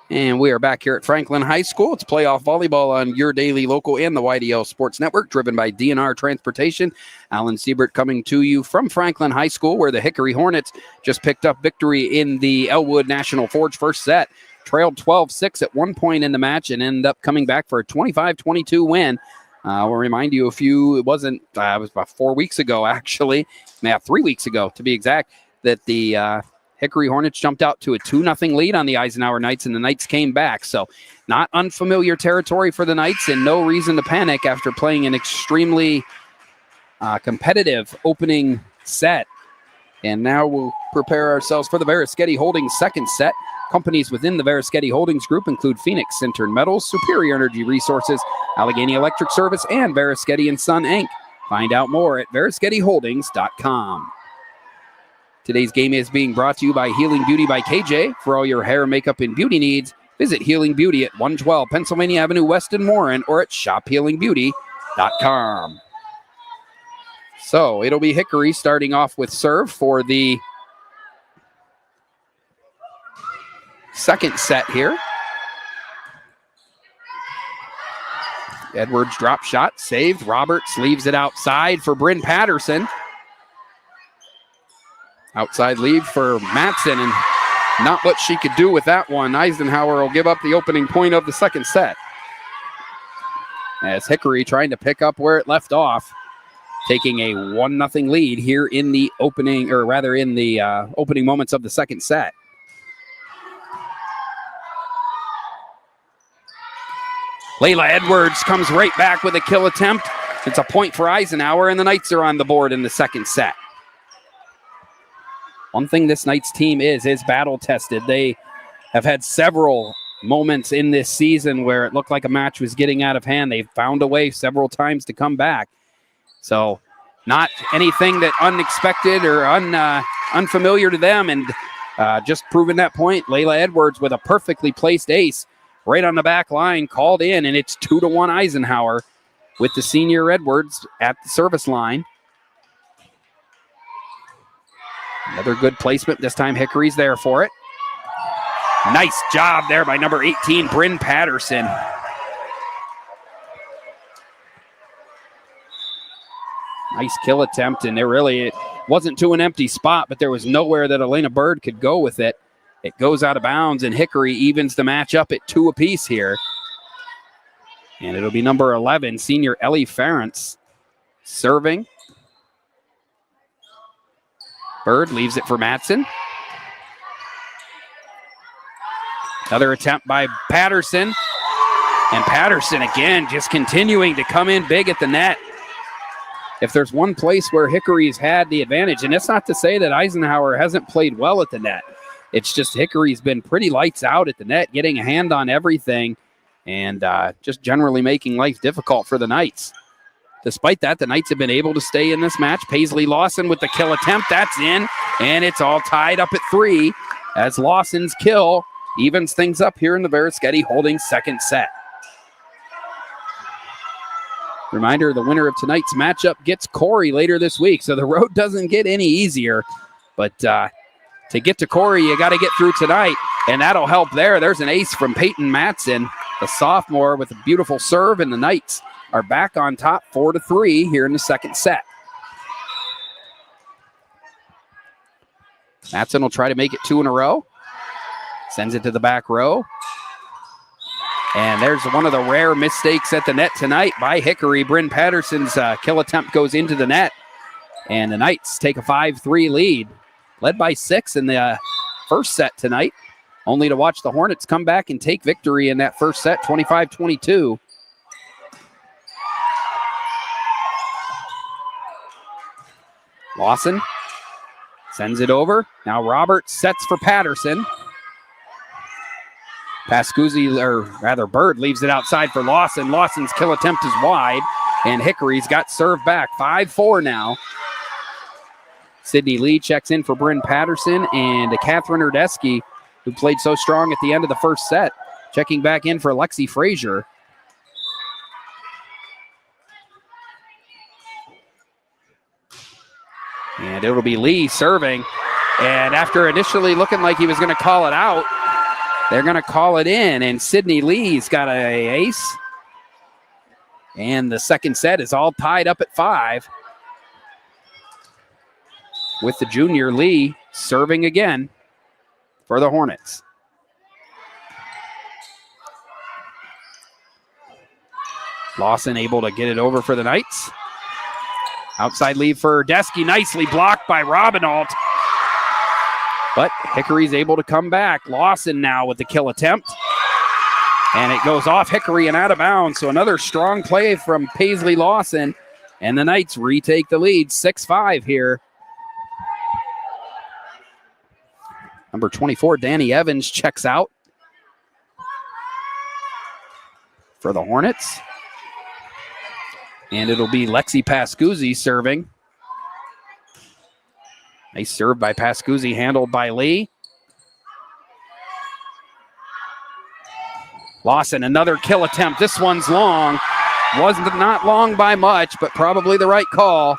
And we are back here at Franklin High School. It's playoff volleyball on your daily local and the YDL Sports Network, driven by D&R Transportation. Alan Siebert coming to you from Franklin High School, where the Hickory Hornets just picked up victory in the Elwood National Forge first set. Trailed 12-6 at one point in the match and ended up coming back for a 25-22 win. We'll remind you it was about 4 weeks ago, actually. 3 weeks ago, to be exact, that the Hickory Hornets jumped out to a 2-0 lead on the Eisenhower Knights, and the Knights came back. So not unfamiliar territory for the Knights, and no reason to panic after playing an extremely competitive opening set. And now we'll prepare ourselves for the Verischetti Holdings second set. Companies within the Verischetti Holdings Group include Phoenix Sintered Metals, Superior Energy Resources, Allegheny Electric Service, and Verischetti & Son, Inc. Find out more at VerischettiHoldings.com. Today's game is being brought to you by Healing Beauty by KJ. For all your hair, makeup, and beauty needs, visit Healing Beauty at 112 Pennsylvania Avenue West in Warren or at shophealingbeauty.com. So it'll be Hickory starting off with serve for the second set here. Edwards drop shot, saved. Roberts leaves it outside for Bryn Patterson. Outside lead for Matson, and not what she could do with that one. Eisenhower will give up the opening point of the second set, as Hickory trying to pick up where it left off, taking a 1-0 lead here in the opening, or rather in the opening moments of the second set. Layla Edwards comes right back with a kill attempt. It's a point for Eisenhower, and the Knights are on the board in the second set. One thing this Knights team is battle-tested. They have had several moments in this season where it looked like a match was getting out of hand. They've found a way several times to come back. So not anything that unexpected or unfamiliar to them, and just proving that point. Layla Edwards with a perfectly placed ace right on the back line, called in, and it's 2-1 Eisenhower with the senior Edwards at the service line. Another good placement. This time Hickory's there for it. Nice job there by number 18, Bryn Patterson. Nice kill attempt, and it wasn't to an empty spot, but there was nowhere that Elena Bird could go with it. It goes out of bounds, and Hickory evens the match up at 2 apiece here. And it'll be number 11, senior Ellie Ferentz, serving. Bird leaves it for Matson. Another attempt by Patterson. And Patterson again just continuing to come in big at the net. If there's one place where Hickory's had the advantage, and it's not to say that Eisenhower hasn't played well at the net. It's just Hickory's been pretty lights out at the net, getting a hand on everything, and just generally making life difficult for the Knights. Despite that, the Knights have been able to stay in this match. Paisley Lawson with the kill attempt. That's in, and it's all tied up at 3 as Lawson's kill evens things up here in the Veriskety Holdings second set. Reminder, the winner of tonight's matchup gets Corey later this week, so the road doesn't get any easier. But to get to Corey, you got to get through tonight, and that'll help there. There's an ace from Peyton Matson, the sophomore, with a beautiful serve, and the Knights are back on top 4-3 here in the second set. Matson will try to make it 2 in a row. Sends it to the back row. And there's one of the rare mistakes at the net tonight by Hickory. Bryn Patterson's kill attempt goes into the net. And the Knights take a 5-3 lead. Led by 6 in the first set tonight. Only to watch the Hornets come back and take victory in that first set, 25-22. Lawson sends it over. Now Roberts sets for Patterson. Pascuzzi, or rather Bird, leaves it outside for Lawson. Lawson's kill attempt is wide, and Hickory's got served back. 5-4 now. Sydney Lee checks in for Bryn Patterson, and Catherine Erdesky, who played so strong at the end of the first set, checking back in for Lexi Frazier. And it'll be Lee serving. And after initially looking like he was going to call it out, they're going to call it in. And Sydney Lee's got an ace. And the second set is all tied up at 5. With the junior Lee serving again for the Hornets. Lawson able to get it over for the Knights. Outside lead for Erdesky, nicely blocked by Robinault. But Hickory's able to come back. Lawson now with the kill attempt. And it goes off Hickory and out of bounds. So another strong play from Paisley Lawson. And the Knights retake the lead, 6-5 here. Number 24, Danny Evans, checks out for the Hornets. And it'll be Lexi Pascuzzi serving. Nice serve by Pascuzzi, handled by Lee. Lawson, another kill attempt. This one's long. Wasn't not long by much, but probably the right call.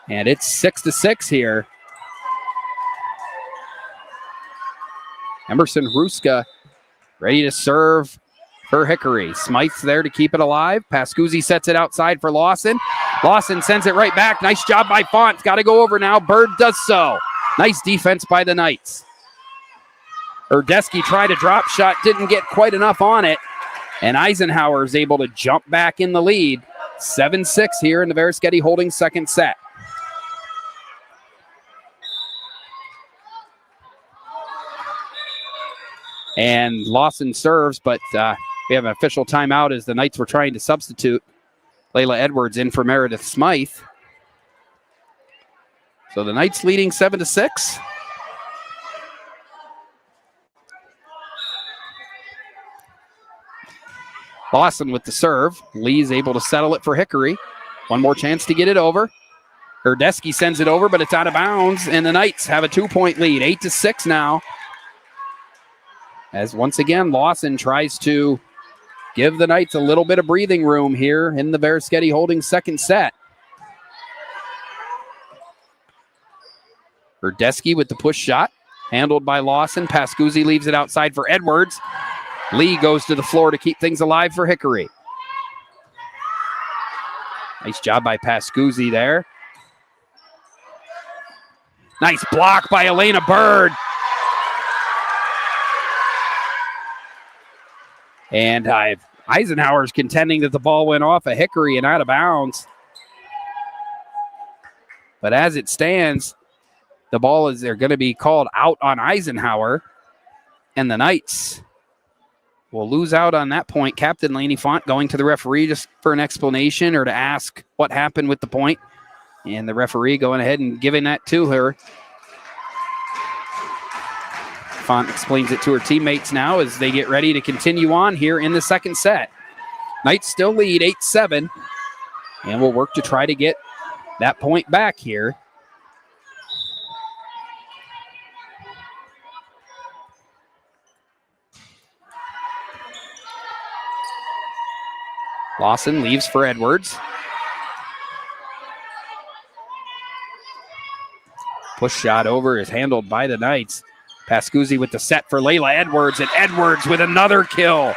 And it's 6-6 here. Emerson Hruska ready to serve for Hickory. Smythe's there to keep it alive. Pascuzzi sets it outside for Lawson. Lawson sends it right back. Nice job by Font. Got to go over now. Bird does so. Nice defense by the Knights. Erdesky tried a drop shot, didn't get quite enough on it. And Eisenhower is able to jump back in the lead. 7-6 here in the Veriskety Holdings second set. And Lawson serves, but we have an official timeout as the Knights were trying to substitute Layla Edwards in for Meredith Smythe. So the Knights leading 7-6. Lawson with the serve. Lee's able to settle it for Hickory. One more chance to get it over. Herdesky sends it over, but it's out of bounds, and the Knights have a 2-point lead, 8-6 now. As once again, Lawson tries to give the Knights a little bit of breathing room here in the Veriskety Holdings second set. Herdesky with the push shot, handled by Lawson. Pascuzzi leaves it outside for Edwards. Lee goes to the floor to keep things alive for Hickory. Nice job by Pascuzzi there. Nice block by Elena Bird. And Eisenhower's contending that the ball went off of Hickory and out of bounds. But as it stands, they're going to be called out on Eisenhower. And the Knights will lose out on that point. Captain Lainey Font going to the referee just for an explanation or to ask what happened with the point. And the referee going ahead and giving that to her. Font explains it to her teammates now as they get ready to continue on here in the second set. Knights still lead 8-7. And we'll work to try to get that point back here. Lawson leaves for Edwards. Push shot over is handled by the Knights. Pascuzzi with the set for Layla Edwards, and Edwards with another kill.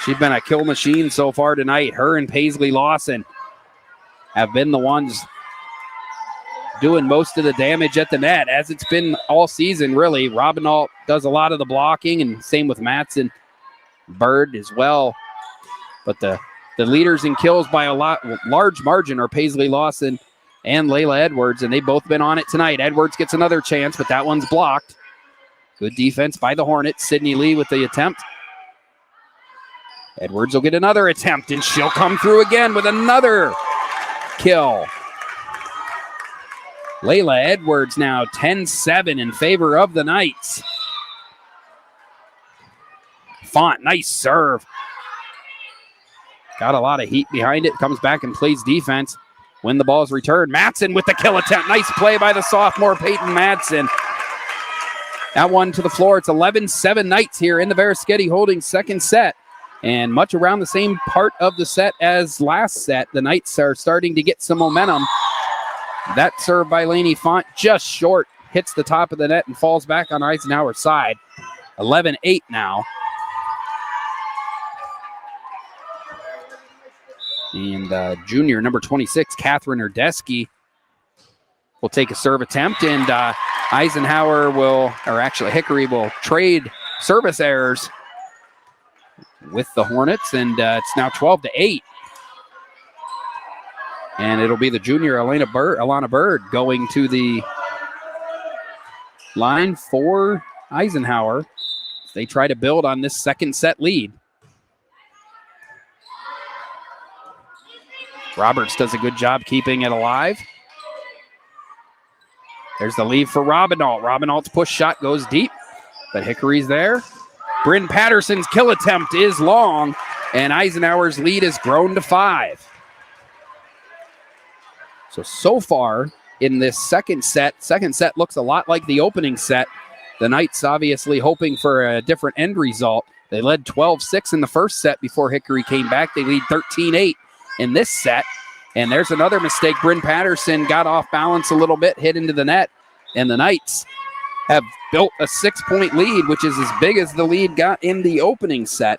She's been a kill machine so far tonight. Her and Paisley Lawson have been the ones doing most of the damage at the net, as it's been all season, really. Robinalt does a lot of the blocking, and same with Matson. Bird as well. But the leaders in kills by a large margin are Paisley Lawson and Layla Edwards, and they've both been on it tonight. Edwards gets another chance, but that one's blocked. Good defense by the Hornets. Sydney Lee with the attempt. Edwards will get another attempt, and she'll come through again with another kill. Layla Edwards now 10-7 in favor of the Knights. Font, nice serve. Got a lot of heat behind it. Comes back and plays defense. When the ball's returned, Matson with the kill attempt. Nice play by the sophomore Peyton Matson. That one to the floor. It's 11-7 Knights here in the Veriskety Holdings second set. And much around the same part of the set as last set. The Knights are starting to get some momentum. That serve by Lainey Font just short. Hits the top of the net and falls back on Eisenhower's side. 11-8 now. And junior, number 26, Catherine Herdesky, will take a serve attempt. And Eisenhower Hickory will trade service errors with the Hornets. And it's now 12-8. And it'll be the junior, Alana Bird, going to the line for Eisenhower as they try to build on this second set lead. Roberts does a good job keeping it alive. There's the lead for Robinalt. Robinalt's push shot goes deep, but Hickory's there. Bryn Patterson's kill attempt is long, and Eisenhower's lead has grown to 5. So far in this second set looks a lot like the opening set. The Knights obviously hoping for a different end result. They led 12-6 in the first set before Hickory came back. They lead 13-8 in this set. And there's another mistake. Bryn Patterson got off balance a little bit, hit into the net. And the Knights have built a 6-point lead, which is as big as the lead got in the opening set.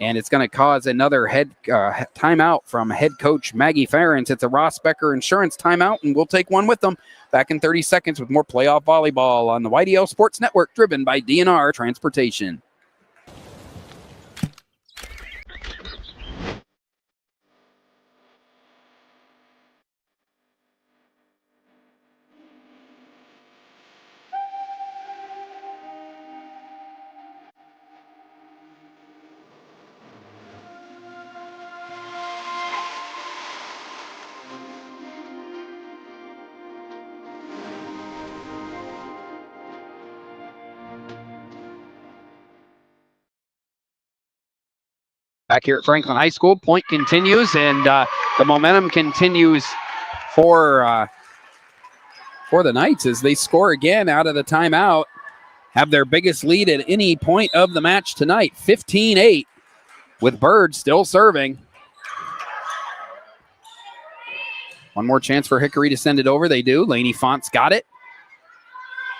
And it's going to cause another timeout from head coach Maggie Ferentz. It's a Ross Becker Insurance timeout, and we'll take one with them. Back in 30 seconds with more playoff volleyball on the YDL Sports Network, driven by DNR Transportation. Back here at Franklin High School, point continues, and the momentum continues for the Knights as they score again out of the timeout. Have their biggest lead at any point of the match tonight, 15-8, with Bird still serving. One more chance for Hickory to send it over. They do. Laney Font's got it.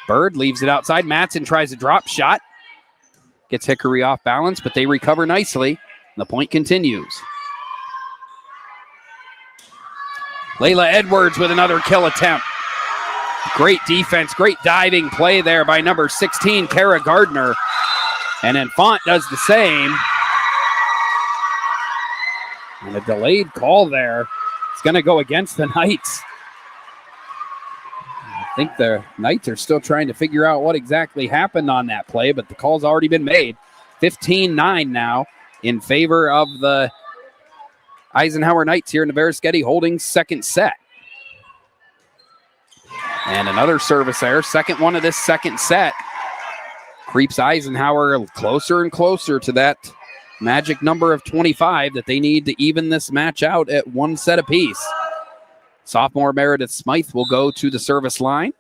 Bird leaves it outside. Matson tries a drop shot. Gets Hickory off balance, but they recover nicely. The point continues. Layla Edwards with another kill attempt. Great defense, great diving play there by number 16, Kara Gardner. And then Font does the same. And a delayed call there. It's going to go against the Knights. I think the Knights are still trying to figure out what exactly happened on that play, but the call's already been made. 15-9 now in favor of the Eisenhower Knights here in the Veriskety Holdings second set. And another service there, second one of this second set. Creeps Eisenhower closer and closer to that magic number of 25 that they need to even this match out at one set apiece. Sophomore Meredith Smythe will go to the service line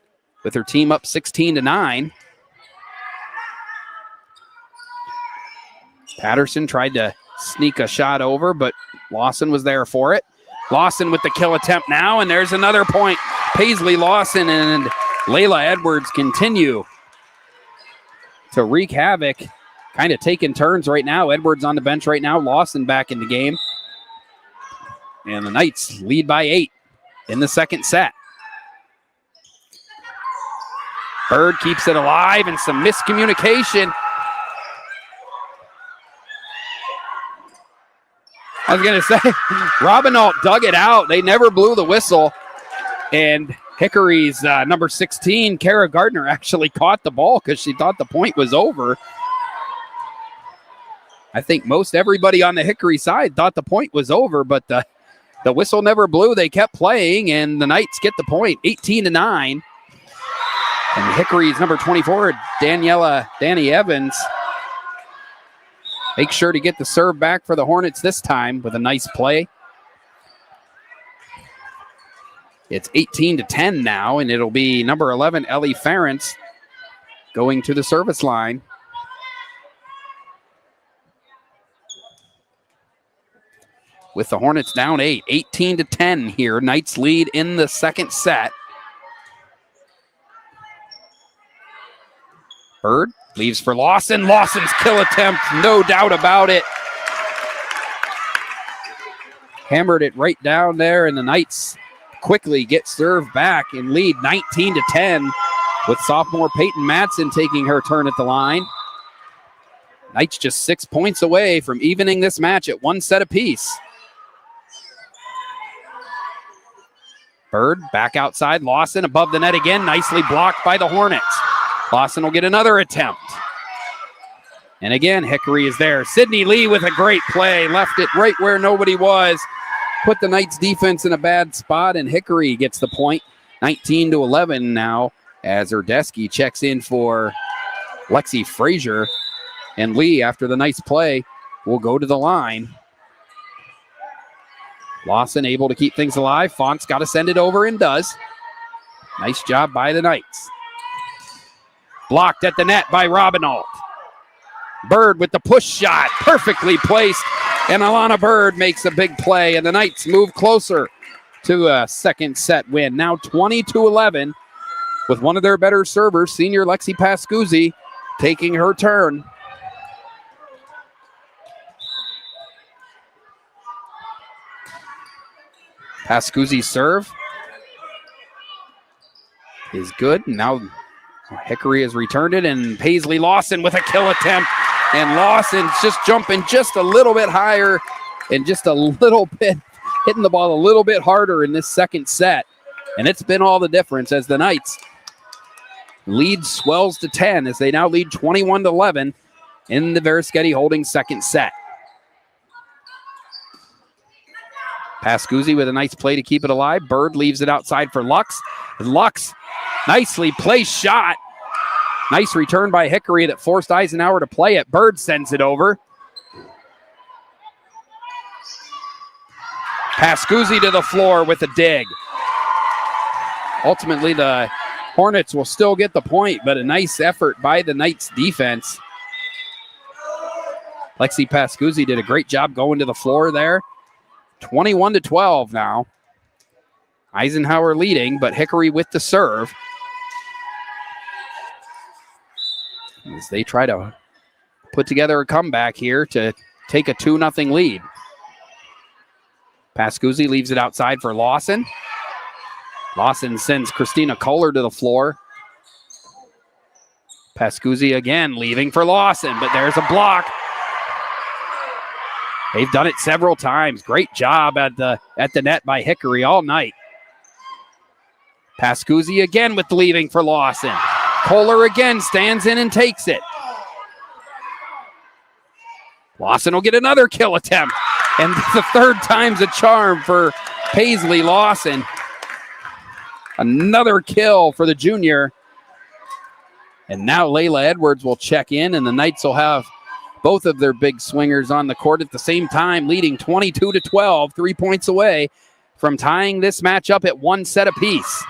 with her team up 16-9. Patterson tried to sneak a shot over, but Lawson was there for it. Lawson with the kill attempt now, and there's another point. Paisley Lawson and Layla Edwards continue to wreak havoc, kind of taking turns right now. Edwards on the bench right now, Lawson back in the game. And the Knights lead by 8 in the second set. Bird keeps it alive and some miscommunication. I was going to say, Robinault dug it out. They never blew the whistle. And Hickory's number 16, Kara Gardner, actually caught the ball because she thought the point was over. I think most everybody on the Hickory side thought the point was over, but the whistle never blew. They kept playing, and the Knights get the point, 18-9. And Hickory's number 24, Danny Evans, makes sure to get the serve back for the Hornets this time with a nice play. It's 18-10 now, and it'll be number 11, Ellie Ferentz, going to the service line. With the Hornets down 8, 18-10 here. Knights lead in the second set. Bird leaves for Lawson. Lawson's kill attempt, no doubt about it. Hammered it right down there, and the Knights quickly get served back and lead 19-10 with sophomore Peyton Matson taking her turn at the line. Knights just 6 points away from evening this match at one set apiece. Bird back outside. Lawson above the net again. Nicely blocked by the Hornets. Lawson will get another attempt. And again, Hickory is there. Sydney Lee with a great play. Left it right where nobody was. Put the Knights defense in a bad spot, and Hickory gets the point. 19-11 now as Erdesky checks in for Lexi Frazier. And Lee, after the nice play, will go to the line. Lawson able to keep things alive. Font's got to send it over and does. Nice job by the Knights. Blocked at the net by Robinault. Bird with the push shot, perfectly placed. And Alana Bird makes a big play, and the Knights move closer to a second set win. Now 20-11 with one of their better servers, senior Lexi Pascuzzi, taking her turn. Pascuzzi's serve is good. Now Hickory has returned it, and Paisley Lawson with a kill attempt. And Lawson's just jumping just a little bit higher and just a little bit, hitting the ball a little bit harder in this second set. And it's been all the difference as the Knights lead swells to 10 as they now lead 21-11 in the Veriskety Holdings second set. Pascuzzi with a nice play to keep it alive. Bird leaves it outside for Lux. Lux, nicely placed shot. Nice return by Hickory that forced Eisenhower to play it. Bird sends it over. Pascuzzi to the floor with a dig. Ultimately, the Hornets will still get the point, but a nice effort by the Knights defense. Lexi Pascuzzi did a great job going to the floor there. 21-12 now. Eisenhower leading, but Hickory with the serve. As they try to put together a comeback here to take a 2-0 lead. Pascuzzi leaves it outside for Lawson. Lawson sends Christina Kohler to the floor. Pascuzzi again leaving for Lawson, but there's a block. They've done it several times. Great job at the net by Hickory all night. Pascuzzi again with leaving for Lawson. Kohler again stands in and takes it. Lawson will get another kill attempt. And the third time's a charm for Paisley Lawson. Another kill for the junior. And now Layla Edwards will check in, and the Knights will have both of their big swingers on the court at the same time, leading 22-12, 3 points away from tying this matchup at 1 set apiece.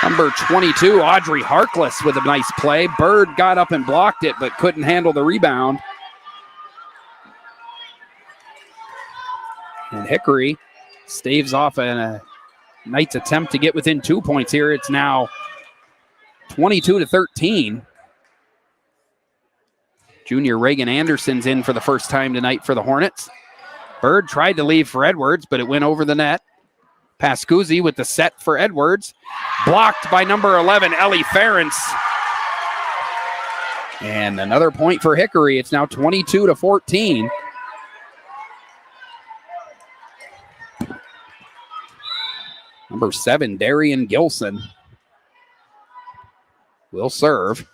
Number 22, Audrey Harkless with a nice play. Bird got up and blocked it, but couldn't handle the rebound. And Hickory staves off a Knights attempt to get within 2 points here. It's now 22-13. Junior Reagan Anderson's in for the first time tonight for the Hornets. Bird tried to leave for Edwards, but it went over the net. Pascuzzi with the set for Edwards. Blocked by number 11, Ellie Ferentz. And another point for Hickory. It's now 22-14. Number 7, Darian Gilson will serve.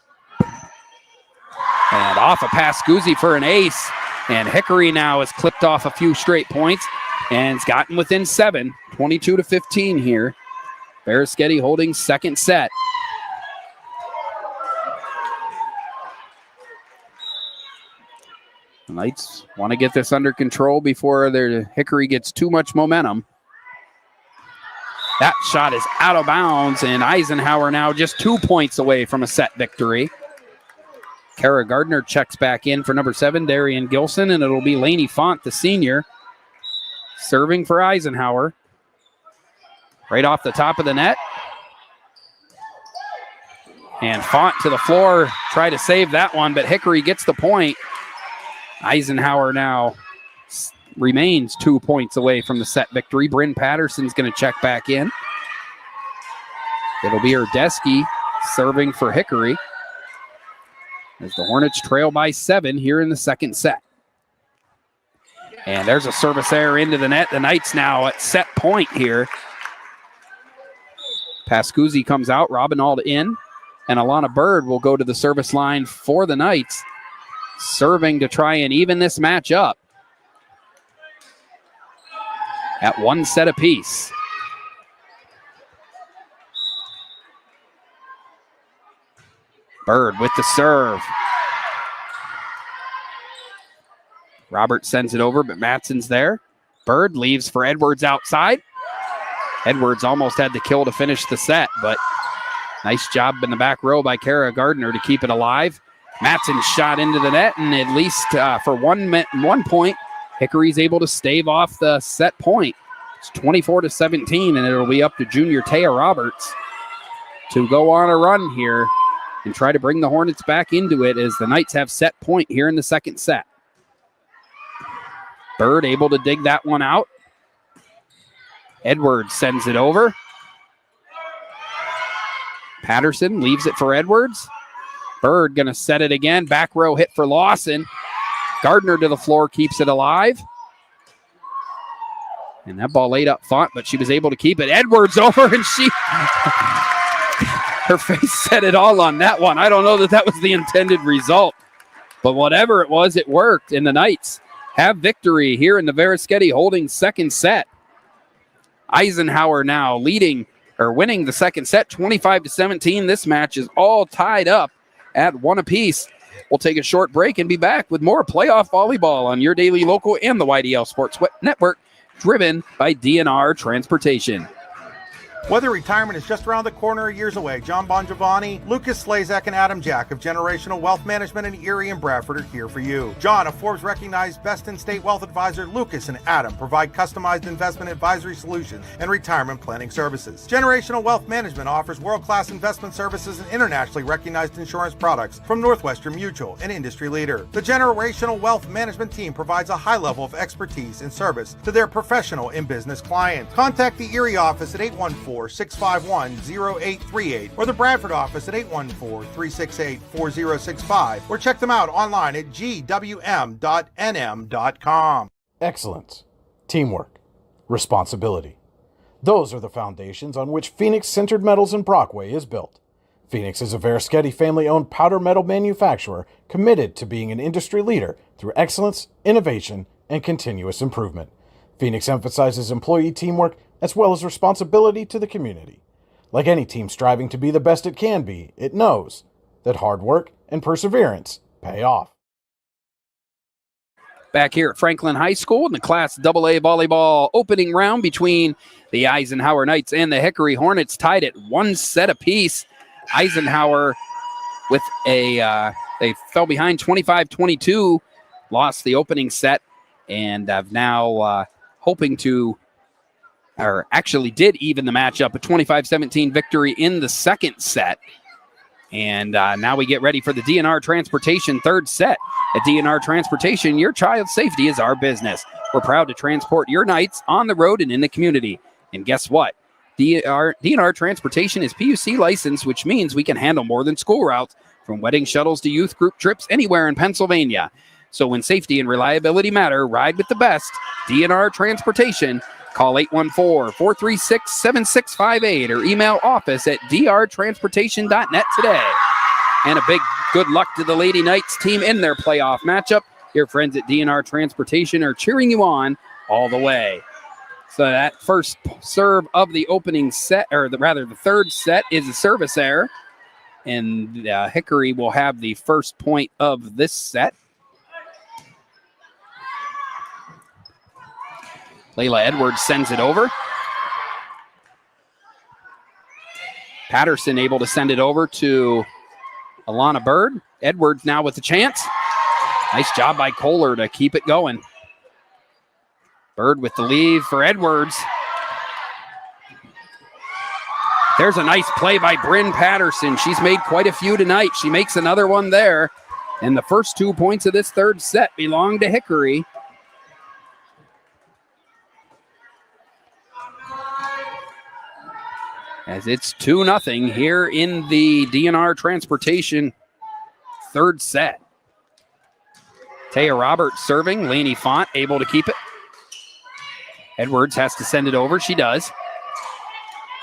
And off a Pascuzzi for an ace. And Hickory now has clipped off a few straight points and it's gotten within 7, 22-15 here. Baraschetti holding second set. The Knights want to get this under control before their Hickory gets too much momentum. That shot is out of bounds, and Eisenhower now just 2 points away from a set victory. Kara Gardner checks back in for number 7, Darian Gilson, and it'll be Lainey Font, the senior, serving for Eisenhower. Right off the top of the net. And Font to the floor, try to save that one, but Hickory gets the point. Eisenhower now remains 2 points away from the set victory. Bryn Patterson's going to check back in. It'll be Erdesky serving for Hickory as the Hornets trail by 7 here in the second set. And there's a service error into the net. The Knights now at set point here. Pascuzzi comes out, Robinald in, and Alana Bird will go to the service line for the Knights, serving to try and even this match up at 1 set apiece. Bird with the serve. Robert sends it over, but Matson's there. Bird leaves for Edwards outside. Edwards almost had the kill to finish the set, but nice job in the back row by Kara Gardner to keep it alive. Matson's shot into the net, and at least for 1 point, Hickory's able to stave off the set point. It's 24-17, and it'll be up to junior Taya Roberts to go on a run here and try to bring the Hornets back into it as the Knights have set point here in the second set. Bird able to dig that one out. Edwards sends it over. Patterson leaves it for Edwards. Bird going to set it again. Back row hit for Lawson. Gardner to the floor, keeps it alive. And that ball laid up Font, but she was able to keep it. Edwards over, and her face said it all on that one. I don't know that that was the intended result, but whatever it was, it worked. And the Knights have victory here in the Baraschetti holding second set. Eisenhower now winning the second set, 25-17. This match is all tied up at 1 apiece. We'll take a short break and be back with more playoff volleyball on your daily local and the YDL Sports Network, driven by DNR Transportation. Whether retirement is just around the corner or years away, John Bongiovanni, Lucas Slazak, and Adam Jack of Generational Wealth Management in Erie and Bradford are here for you. John, a Forbes-recognized best-in-state wealth advisor, Lucas and Adam provide customized investment advisory solutions and retirement planning services. Generational Wealth Management offers world-class investment services and internationally recognized insurance products from Northwestern Mutual, an industry leader. The Generational Wealth Management team provides a high level of expertise and service to their professional and business clients. Contact the Erie office at 814-651-0838 or the Bradford office at 814-368-4065 or check them out online at gwm.nm.com. Excellence, teamwork, responsibility. Those are the foundations on which Phoenix Sintered Metals in Brockway is built. Phoenix is a Verischetti family-owned powder metal manufacturer committed to being an industry leader through excellence, innovation, and continuous improvement. Phoenix emphasizes employee teamwork as well as responsibility to the community. Like any team striving to be the best it can be, it knows that hard work and perseverance pay off. Back here at Franklin High School in the Class AA volleyball opening round between the Eisenhower Knights and the Hickory Hornets, tied at 1 set apiece. Eisenhower with they fell behind 25-22, lost the opening set, and have now hoping to, or actually did even the matchup, a 25-17 victory in the second set. And now we get ready for the DNR Transportation third set. At DNR Transportation, your child's safety is our business. We're proud to transport your Knights on the road and in the community. And guess what? DNR Transportation is PUC licensed, which means we can handle more than school routes, from wedding shuttles to youth group trips anywhere in Pennsylvania. So when safety and reliability matter, ride with the best. DNR Transportation. Call 814-436-7658 or email office at drtransportation.net today. And a big good luck to the Lady Knights team in their playoff matchup. Your friends at DNR Transportation are cheering you on all the way. So that first serve of the opening set, or the third set, is a service error. And Hickory will have the first point of this set. Layla Edwards sends it over. Patterson able to send it over to Alana Bird. Edwards now with a chance. Nice job by Kohler to keep it going. Bird with the lead for Edwards. There's a nice play by Bryn Patterson. She's made quite a few tonight. She makes another one there. And the first 2 points of this third set belong to Hickory. As it's 2-0 here in the DNR Transportation third set. Taya Roberts serving. Lainey Font able to keep it. Edwards has to send it over. She does.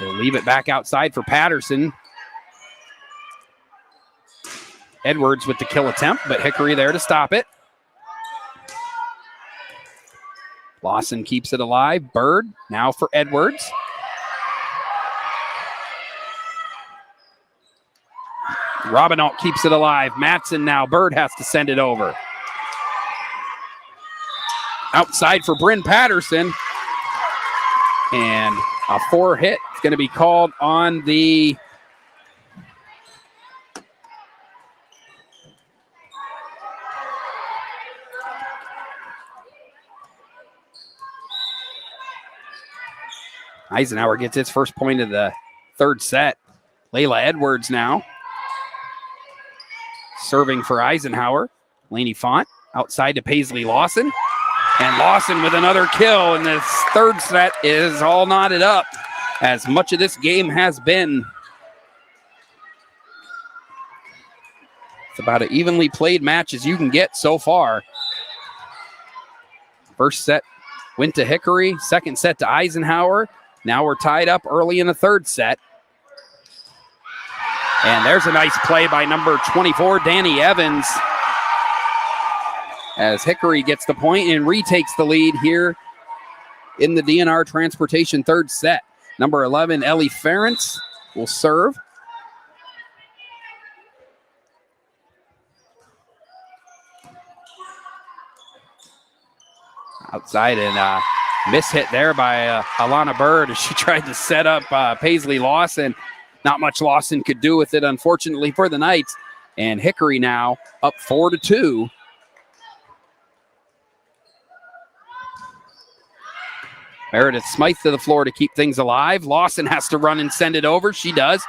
They'll leave it back outside for Patterson. Edwards with the kill attempt, but Hickory there to stop it. Lawson keeps it alive. Bird now for Edwards. Robinault keeps it alive. Matson now. Bird has to send it over. Outside for Bryn Patterson. And a 4 hit is going to be called on the Eisenhower gets its first point of the third set. Layla Edwards now. Serving for Eisenhower. Lainey Font outside to Paisley Lawson. And Lawson with another kill. And this third set is all knotted up, as much of this game has been. It's about an evenly played match as you can get so far. First set went to Hickory. Second set to Eisenhower. Now we're tied up early in the third set. And there's a nice play by number 24, Danny Evans, as Hickory gets the point and retakes the lead here in the DNR Transportation third set. Number 11, Ellie Ferentz will serve. Outside and miss hit there by Alana Bird as she tried to set up Paisley Lawson. Not much Lawson could do with it, unfortunately, for the Knights. And Hickory now up 4-2. Meredith Smythe to the floor to keep things alive. Lawson has to run and send it over. She does.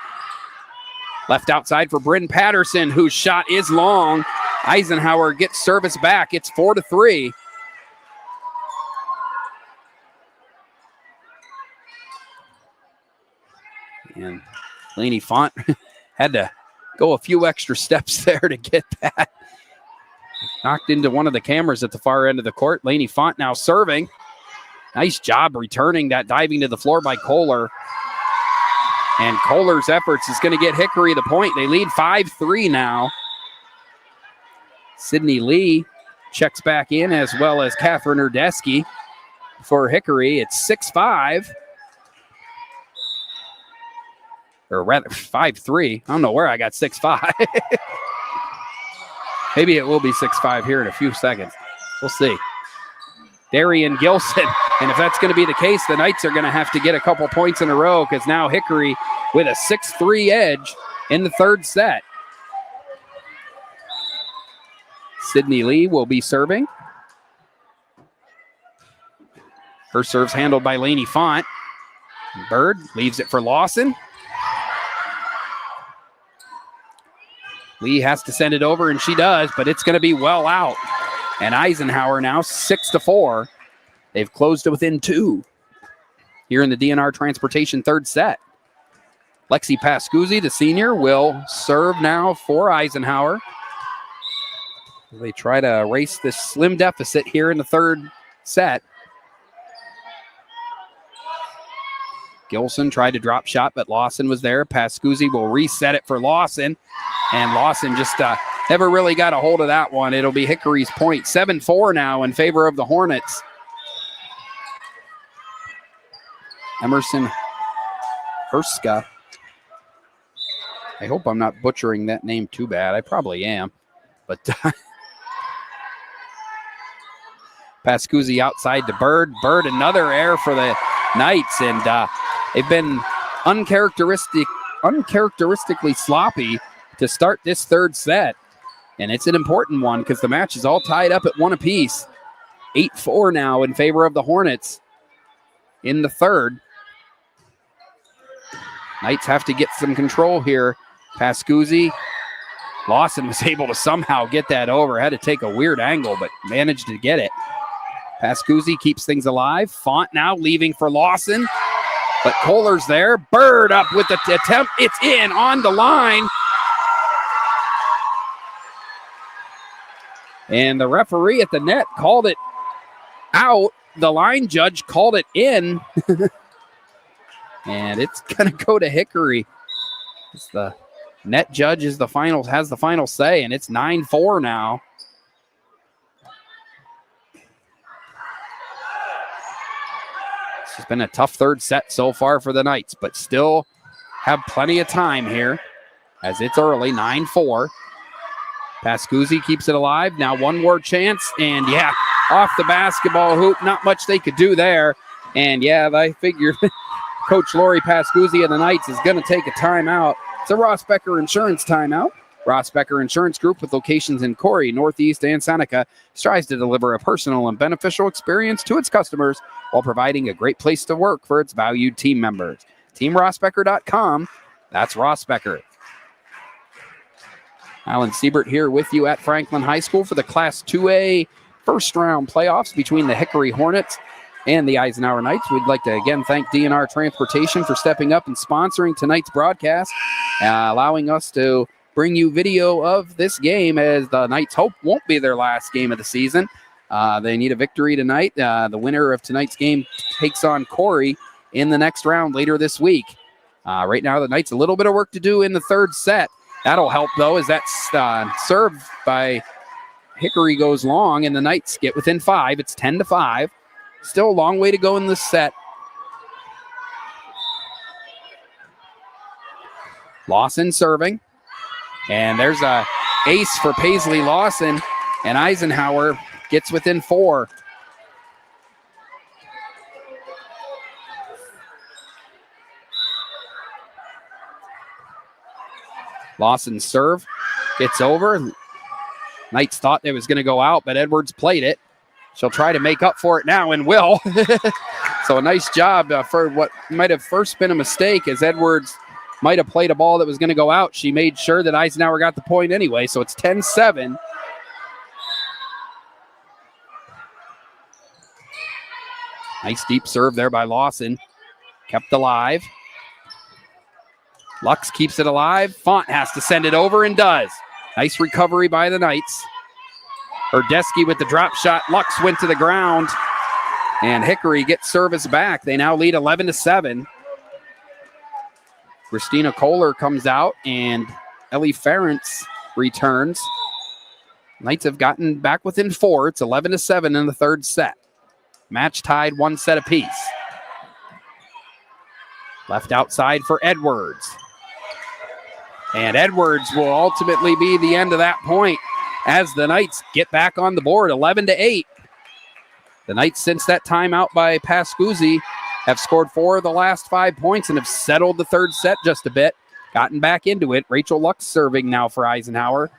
Left outside for Bryn Patterson, whose shot is long. Eisenhower gets service back. It's 4-3. And Lainey Font had to go a few extra steps there to get that. Knocked into one of the cameras at the far end of the court. Lainey Font now serving. Nice job returning that diving to the floor by Kohler. And Kohler's efforts is going to get Hickory the point. They lead 5-3 now. Sydney Lee checks back in, as well as Catherine Urdesky for Hickory. It's 6-5. Or rather, 5-3. I don't know where I got 6-5. Maybe it will be 6-5 here in a few seconds. We'll see. Darian Gilson. And if that's going to be the case, the Knights are going to have to get a couple points in a row, because now Hickory with a 6-3 edge in the third set. Sydney Lee will be serving. Her serve's handled by Lainey Font. Bird leaves it for Lawson. Lee has to send it over, and she does, but it's going to be well out. And Eisenhower now 6-4. They've closed to within 2 here in the DNR Transportation third set. Lexi Pascuzzi, the senior, will serve now for Eisenhower. They try to erase this slim deficit here in the third set. Gilson tried to drop shot, but Lawson was there. Pascuzzi will reset it for Lawson. And Lawson just never really got a hold of that one. It'll be Hickory's point. 7-4 now in favor of the Hornets. Emerson Herska. I hope I'm not butchering that name too bad. I probably am. But Pascuzzi outside to Bird. Bird, another error for the Knights. And they've been uncharacteristically sloppy to start this third set. And it's an important one because the match is all tied up at 1 apiece. 8-4 now in favor of the Hornets in the third. Knights have to get some control here. Pascuzzi. Lawson was able to somehow get that over. Had to take a weird angle, but managed to get it. Pascuzzi keeps things alive. Font now leaving for Lawson. But Kohler's there. Bird up with the attempt. It's in on the line. And the referee at the net called it out. The line judge called it in. And it's going to go to Hickory. It's the net judge has the final say, and it's 9-4 now. It's been a tough third set so far for the Knights, but still have plenty of time here as it's early, 9-4. Pascuzzi keeps it alive. Now one more chance, and yeah, off the basketball hoop. Not much they could do there. And yeah, I figured Coach Lori Pascuzzi of the Knights is going to take a timeout. It's a Ross Becker Insurance timeout. Ross Becker Insurance Group, with locations in Corey, Northeast, and Seneca, strives to deliver a personal and beneficial experience to its customers while providing a great place to work for its valued team members. TeamRossBecker.com. That's Ross Becker. Alan Siebert here with you at Franklin High School for the Class 2A first round playoffs between the Hickory Hornets and the Eisenhower Knights. We'd like to again thank DNR Transportation for stepping up and sponsoring tonight's broadcast, allowing us to bring you video of this game, as the Knights hope won't be their last game of the season. They need a victory tonight. The winner of tonight's game takes on Corey in the next round later this week. Right now, the Knights a little bit of work to do in the third set. That'll help, though, as that serve by Hickory goes long, and the Knights get within 5. It's 10-5. Still a long way to go in this set. Lawson serving. And there's a ace for Paisley Lawson, and Eisenhower gets within 4. Lawson's serve gets over. Knights thought it was going to go out, but Edwards played it. She'll try to make up for it now and will. So a nice job for what might have first been a mistake, as Edwards might have played a ball that was going to go out. She made sure that Eisenhower got the point anyway, so it's 10-7. Nice deep serve there by Lawson. Kept alive. Lux keeps it alive. Font has to send it over and does. Nice recovery by the Knights. Erdesky with the drop shot. Lux went to the ground. And Hickory gets service back. They now lead 11-7. Christina Kohler comes out and Ellie Ferentz returns. Knights have gotten back within 4. It's 11-7 in the third set. Match tied, 1 set apiece. Left outside for Edwards. And Edwards will ultimately be the end of that point as the Knights get back on the board, 11-8. The Knights, since that timeout by Pascuzzi, have scored 4 of the last 5 points and have settled the third set just a bit, gotten back into it. Rachel Lux serving now for Eisenhower.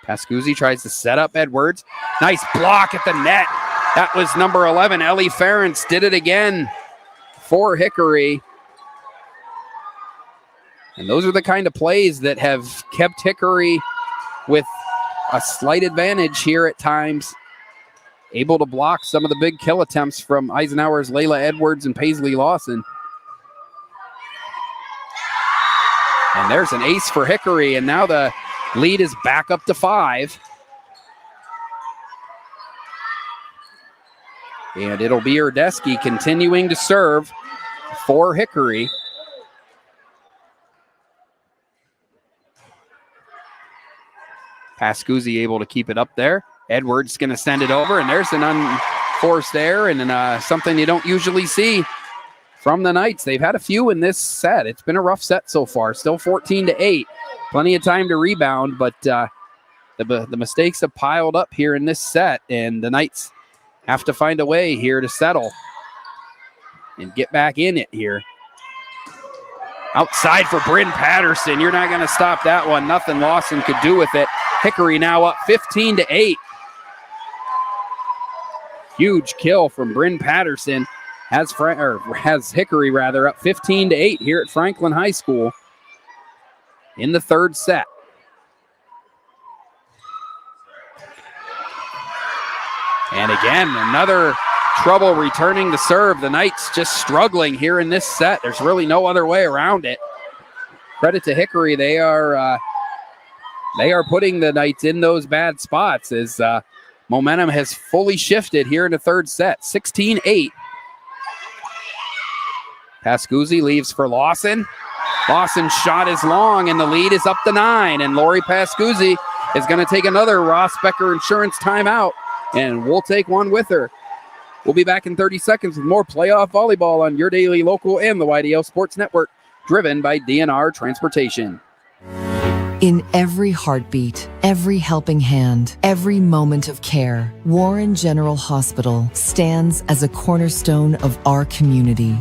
Pascuzzi tries to set up Edwards. Nice block at the net. That was number 11. Ellie Ferentz did it again for Hickory. And those are the kind of plays that have kept Hickory with a slight advantage here at times. Able to block some of the big kill attempts from Eisenhower's Layla Edwards and Paisley Lawson. And there's an ace for Hickory, and now the lead is back up to 5. And it'll be Erdesky continuing to serve for Hickory. Pascuzzi able to keep it up there. Edwards going to send it over, and there's an unforced error and something you don't usually see from the Knights. They've had a few in this set. It's been a rough set so far. Still 14-8. Plenty of time to rebound, but the mistakes have piled up here in this set, and the Knights have to find a way here to settle and get back in it here. Outside for Bryn Patterson. You're not going to stop that one. Nothing Lawson could do with it. Hickory now up 15-8. Huge kill from Bryn Patterson. Has Hickory rather up 15-8 here at Franklin High School in the third set. And again, another trouble returning the serve. The Knights just struggling here in this set. There's really no other way around it. Credit to Hickory. They are putting the Knights in those bad spots as momentum has fully shifted here in the third set. 16-8. Pascuzzi leaves for Lawson. Lawson's shot is long, and the lead is up to 9. And Lori Pascuzzi is going to take another Ross Becker Insurance timeout, and we'll take one with her. We'll be back in 30 seconds with more playoff volleyball on your daily local and the YDL Sports Network, driven by DNR Transportation. In every heartbeat, every helping hand, every moment of care, Warren General Hospital stands as a cornerstone of our community.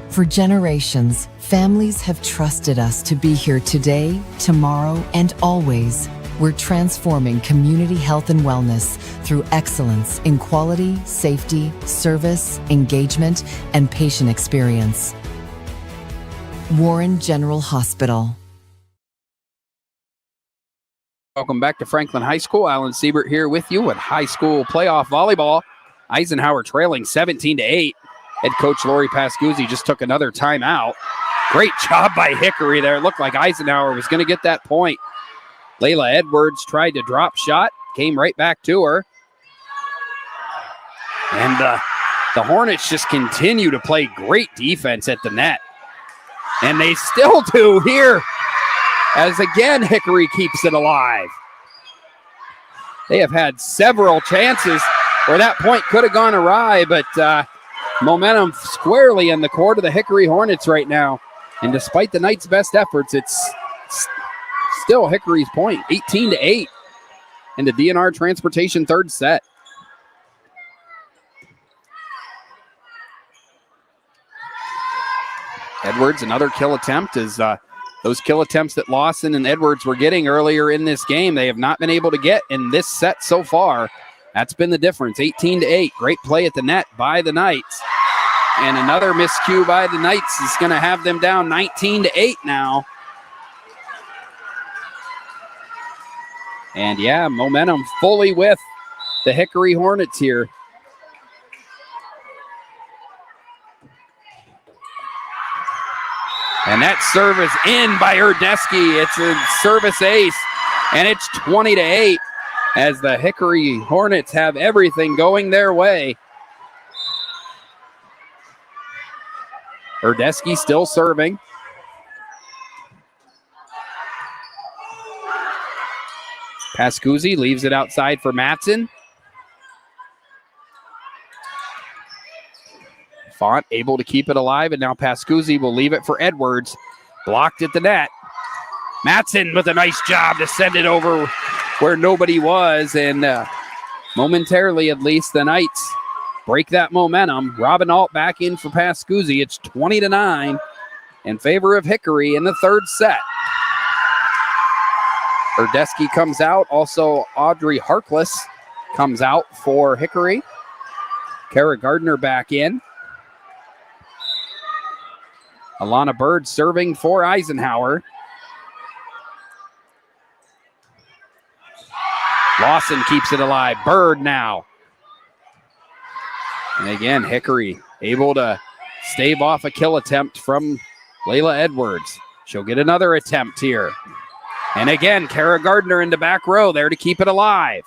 For generations, families have trusted us to be here today, tomorrow, and always. We're transforming community health and wellness through excellence in quality, safety, service, engagement, and patient experience. Warren General Hospital. Welcome back to Franklin High School. Alan Siebert here with you at high school playoff volleyball. Eisenhower trailing 17-8. Head coach Lori Pascuzzi just took another timeout. Great job by Hickory there. It looked like Eisenhower was going to get that point. Layla Edwards tried to drop shot, came right back to her. And the Hornets just continue to play great defense at the net. And they still do here, as again Hickory keeps it alive. They have had several chances where that point could have gone awry, but momentum squarely in the court of the Hickory Hornets right now. And despite the Knights' best efforts, it's still Hickory's point, 18-8 in the DNR Transportation third set. Edwards, another kill attempt, is those kill attempts that Lawson and Edwards were getting earlier in this game, they have not been able to get in this set so far. That's been the difference, 18-8. Great play at the net by the Knights. And another miscue by the Knights is going to have them down 19-8 now. And yeah, momentum fully with the Hickory Hornets here. And that service in by Erdesky. It's a service ace, and it's 20-8 as the Hickory Hornets have everything going their way. Erdesky still serving. Pascuzzi leaves it outside for Matson. Font able to keep it alive, and now Pascuzzi will leave it for Edwards. Blocked at the net. Matson with a nice job to send it over where nobody was, and momentarily at least the Knights break that momentum. Robin Alt back in for Pascuzzi. It's 20-9 in favor of Hickory in the third set. Erdesky comes out. Also, Audrey Harkless comes out for Hickory. Kara Gardner back in. Alana Bird serving for Eisenhower. Lawson keeps it alive. Bird now. And again, Hickory able to stave off a kill attempt from Layla Edwards. She'll get another attempt here. And again, Kara Gardner in the back row there to keep it alive.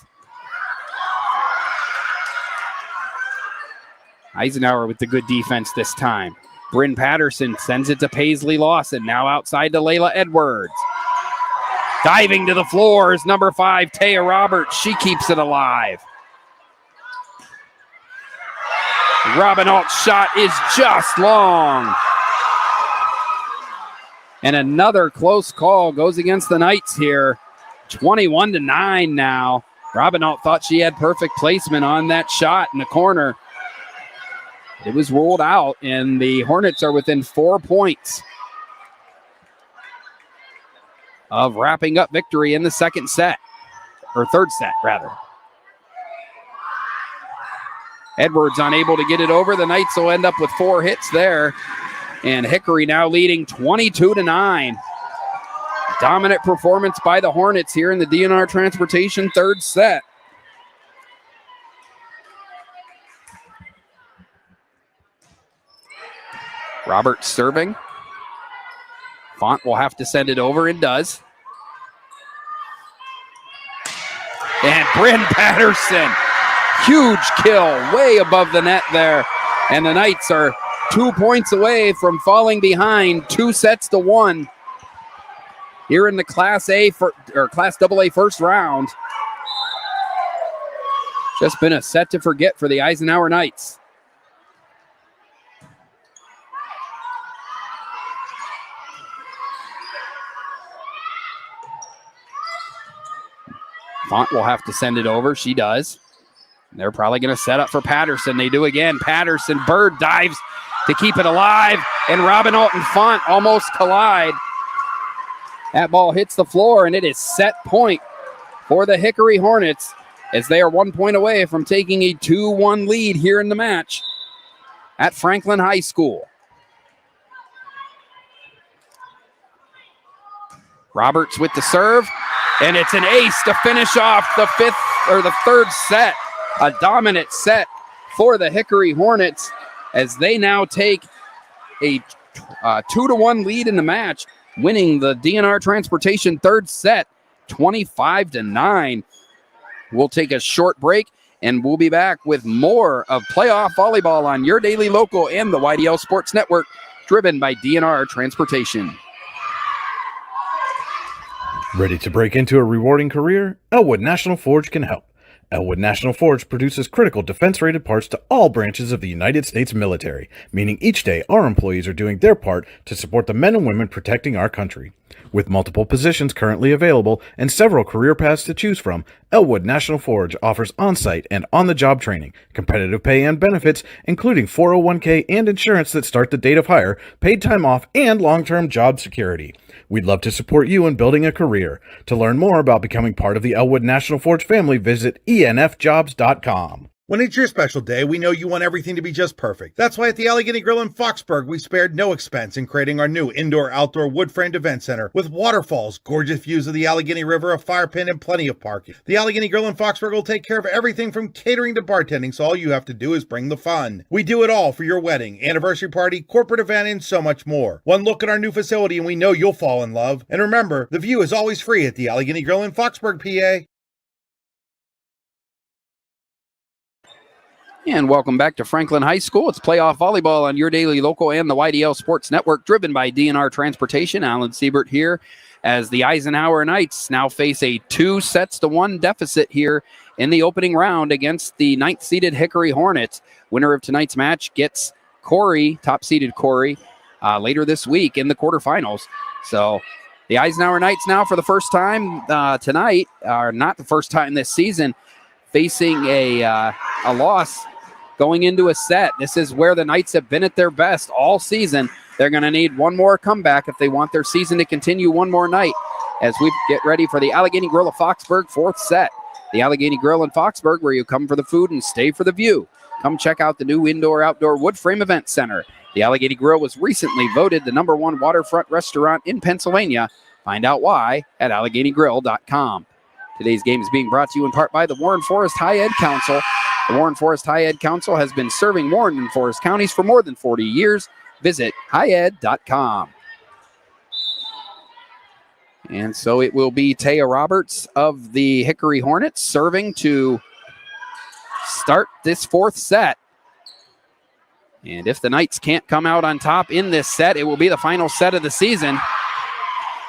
Eisenhower with the good defense this time. Bryn Patterson sends it to Paisley Lawson. Now outside to Layla Edwards. Diving to the floor is number 5, Taya Roberts. She keeps it alive. Robin Alt's shot is just long. And another close call goes against the Knights here. 21-9 now. Robin Alt thought she had perfect placement on that shot in the corner. It was ruled out, and the Hornets are within 4 points of wrapping up victory in the second set, or third set, rather. Edwards unable to get it over. The Knights will end up with 4 hits there, and Hickory now leading 22-9. Dominant performance by the Hornets here in the DNR Transportation third set. Roberts serving. Font will have to send it over, and does. And Bryn Patterson, huge kill, way above the net there. And the Knights are 2 points away from falling behind 2-1 here in the Class AA first round. Just been a set to forget for the Eisenhower Knights. Font will have to send it over. She does. They're probably going to set up for Patterson. They do again. Patterson, Bird dives to keep it alive, and Robin Alt and Font almost collide. That ball hits the floor, and it is set point for the Hickory Hornets as they are 1 point away from taking a 2-1 lead here in the match at Franklin High School. Roberts with the serve, and it's an ace to finish off the third set. A dominant set for the Hickory Hornets as they now take a 2-1 lead in the match, winning the DNR Transportation third set 25-9. We'll take a short break, and we'll be back with more of playoff volleyball on your daily local and the YDL Sports Network, driven by DNR Transportation. Ready to break into a rewarding career? Elwood National Forge can help. Elwood National Forge produces critical defense-rated parts to all branches of the United States military, meaning each day our employees are doing their part to support the men and women protecting our country. With multiple positions currently available and several career paths to choose from, Elwood National Forge offers on-site and on-the-job training, competitive pay and benefits, including 401k and insurance that start the date of hire, paid time off, and long-term job security. We'd love to support you in building a career. To learn more about becoming part of the Elwood National Forge family, visit enfjobs.com. When it's your special day, we know you want everything to be just perfect. That's why at the Allegheny Grill in Foxburg, we spared no expense in creating our new indoor-outdoor wood-framed event center with waterfalls, gorgeous views of the Allegheny River, a fire pit, and plenty of parking. The Allegheny Grill in Foxburg will take care of everything from catering to bartending, so all you have to do is bring the fun. We do it all for your wedding, anniversary party, corporate event, and so much more. One look at our new facility and we know you'll fall in love. And remember, the view is always free at the Allegheny Grill in Foxburg, PA. And welcome back to Franklin High School. It's playoff volleyball on your daily local and the YDL Sports Network, driven by DNR Transportation. Alan Siebert here as the Eisenhower Knights now face a 2-1 deficit here in the opening round against the 9th-seeded Hickory Hornets. Winner of tonight's match gets Corey, top-seeded Corey, later this week in the quarterfinals. So the Eisenhower Knights now for the first time tonight, or not the first time this season, facing a loss going into a set. This is where the Knights have been at their best all season. They're going to need one more comeback if they want their season to continue one more night as we get ready for the Allegheny Grill of Foxburg 4th set. The Allegheny Grill in Foxburg, where you come for the food and stay for the view. Come check out the new indoor-outdoor wood frame event center. The Allegheny Grill was recently voted the #1 waterfront restaurant in Pennsylvania. Find out why at AlleghenyGrill.com. Today's game is being brought to you in part by the Warren Forest High Ed Council. The Warren Forest High Ed Council has been serving Warren and Forest counties for more than 40 years. Visit highed.com. And so it will be Taya Roberts of the Hickory Hornets serving to start this 4th set. And if the Knights can't come out on top in this set, it will be the final set of the season.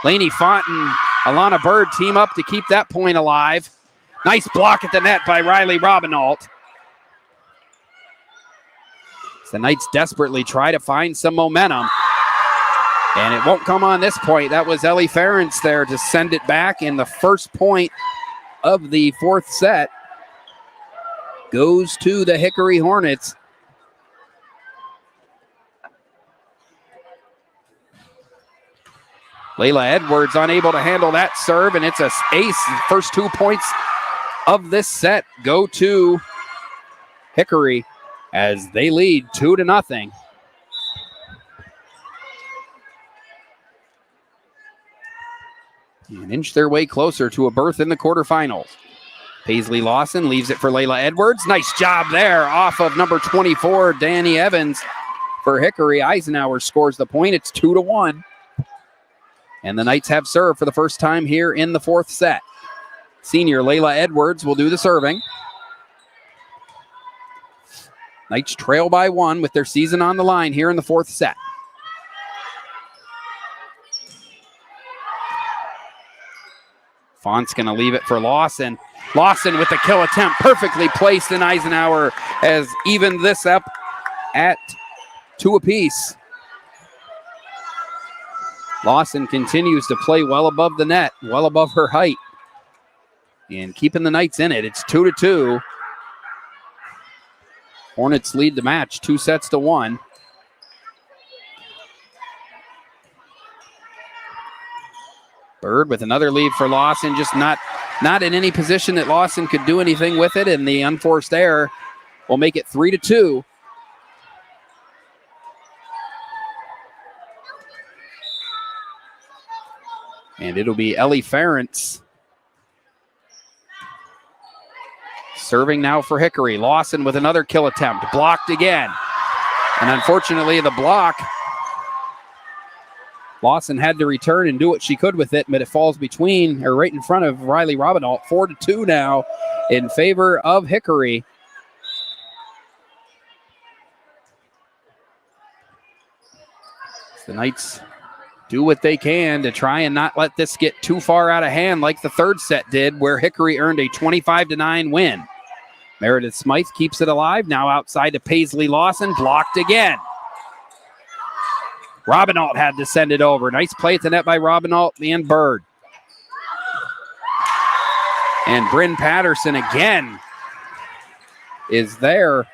Lainey Font and Alana Bird team up to keep that point alive. Nice block at the net by Riley Robinault. The Knights desperately try to find some momentum. And it won't come on this point. That was Ellie Ferentz there to send it back. And the first point of the 4th set goes to the Hickory Hornets. Layla Edwards unable to handle that serve, and it's an ace. The first 2 points of this set go to Hickory as they lead 2-0. And inch their way closer to a berth in the quarterfinals. Paisley Lawson leaves it for Layla Edwards. Nice job there off of number 24, Danny Evans for Hickory. Eisenhower scores the point. It's 2-1. And the Knights have served for the first time here in the 4th set. Senior Layla Edwards will do the serving. Knights trail by 1 with their season on the line here in the 4th set. Font's going to leave it for Lawson. Lawson with the kill attempt, perfectly placed, in Eisenhower has evened this up at 2 apiece. Lawson continues to play well above the net, well above her height, and keeping the Knights in it. It's 2-2. Hornets lead the match 2-1. Bird with another lead for Lawson, just not in any position that Lawson could do anything with it, and the unforced error will make it 3-2. And it'll be Ellie Ferentz serving now for Hickory. Lawson with another kill attempt, blocked again. And unfortunately, the block, Lawson had to return and do what she could with it, but it falls between, or right in front of Riley Robinault. 4-2 now in favor of Hickory. The Knights do what they can to try and not let this get too far out of hand like the 3rd set did, where Hickory earned a 25-9 win. Meredith Smythe keeps it alive, now outside to Paisley Lawson, blocked again. Robinault had to send it over. Nice play at the net by Robinault and Bird. And Bryn Patterson again is there.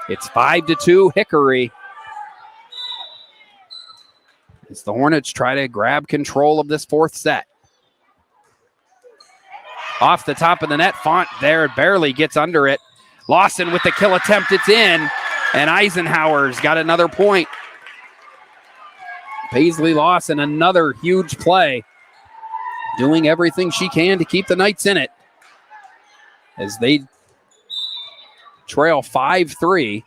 It's 5-2 Hickory. As the Hornets try to grab control of this fourth set. Off the top of the net, Font there barely gets under it. Lawson with the kill attempt, it's in. And Eisenhower's got another point. Paisley Lawson, another huge play. Doing everything she can to keep the Knights in it. As they trail 5-3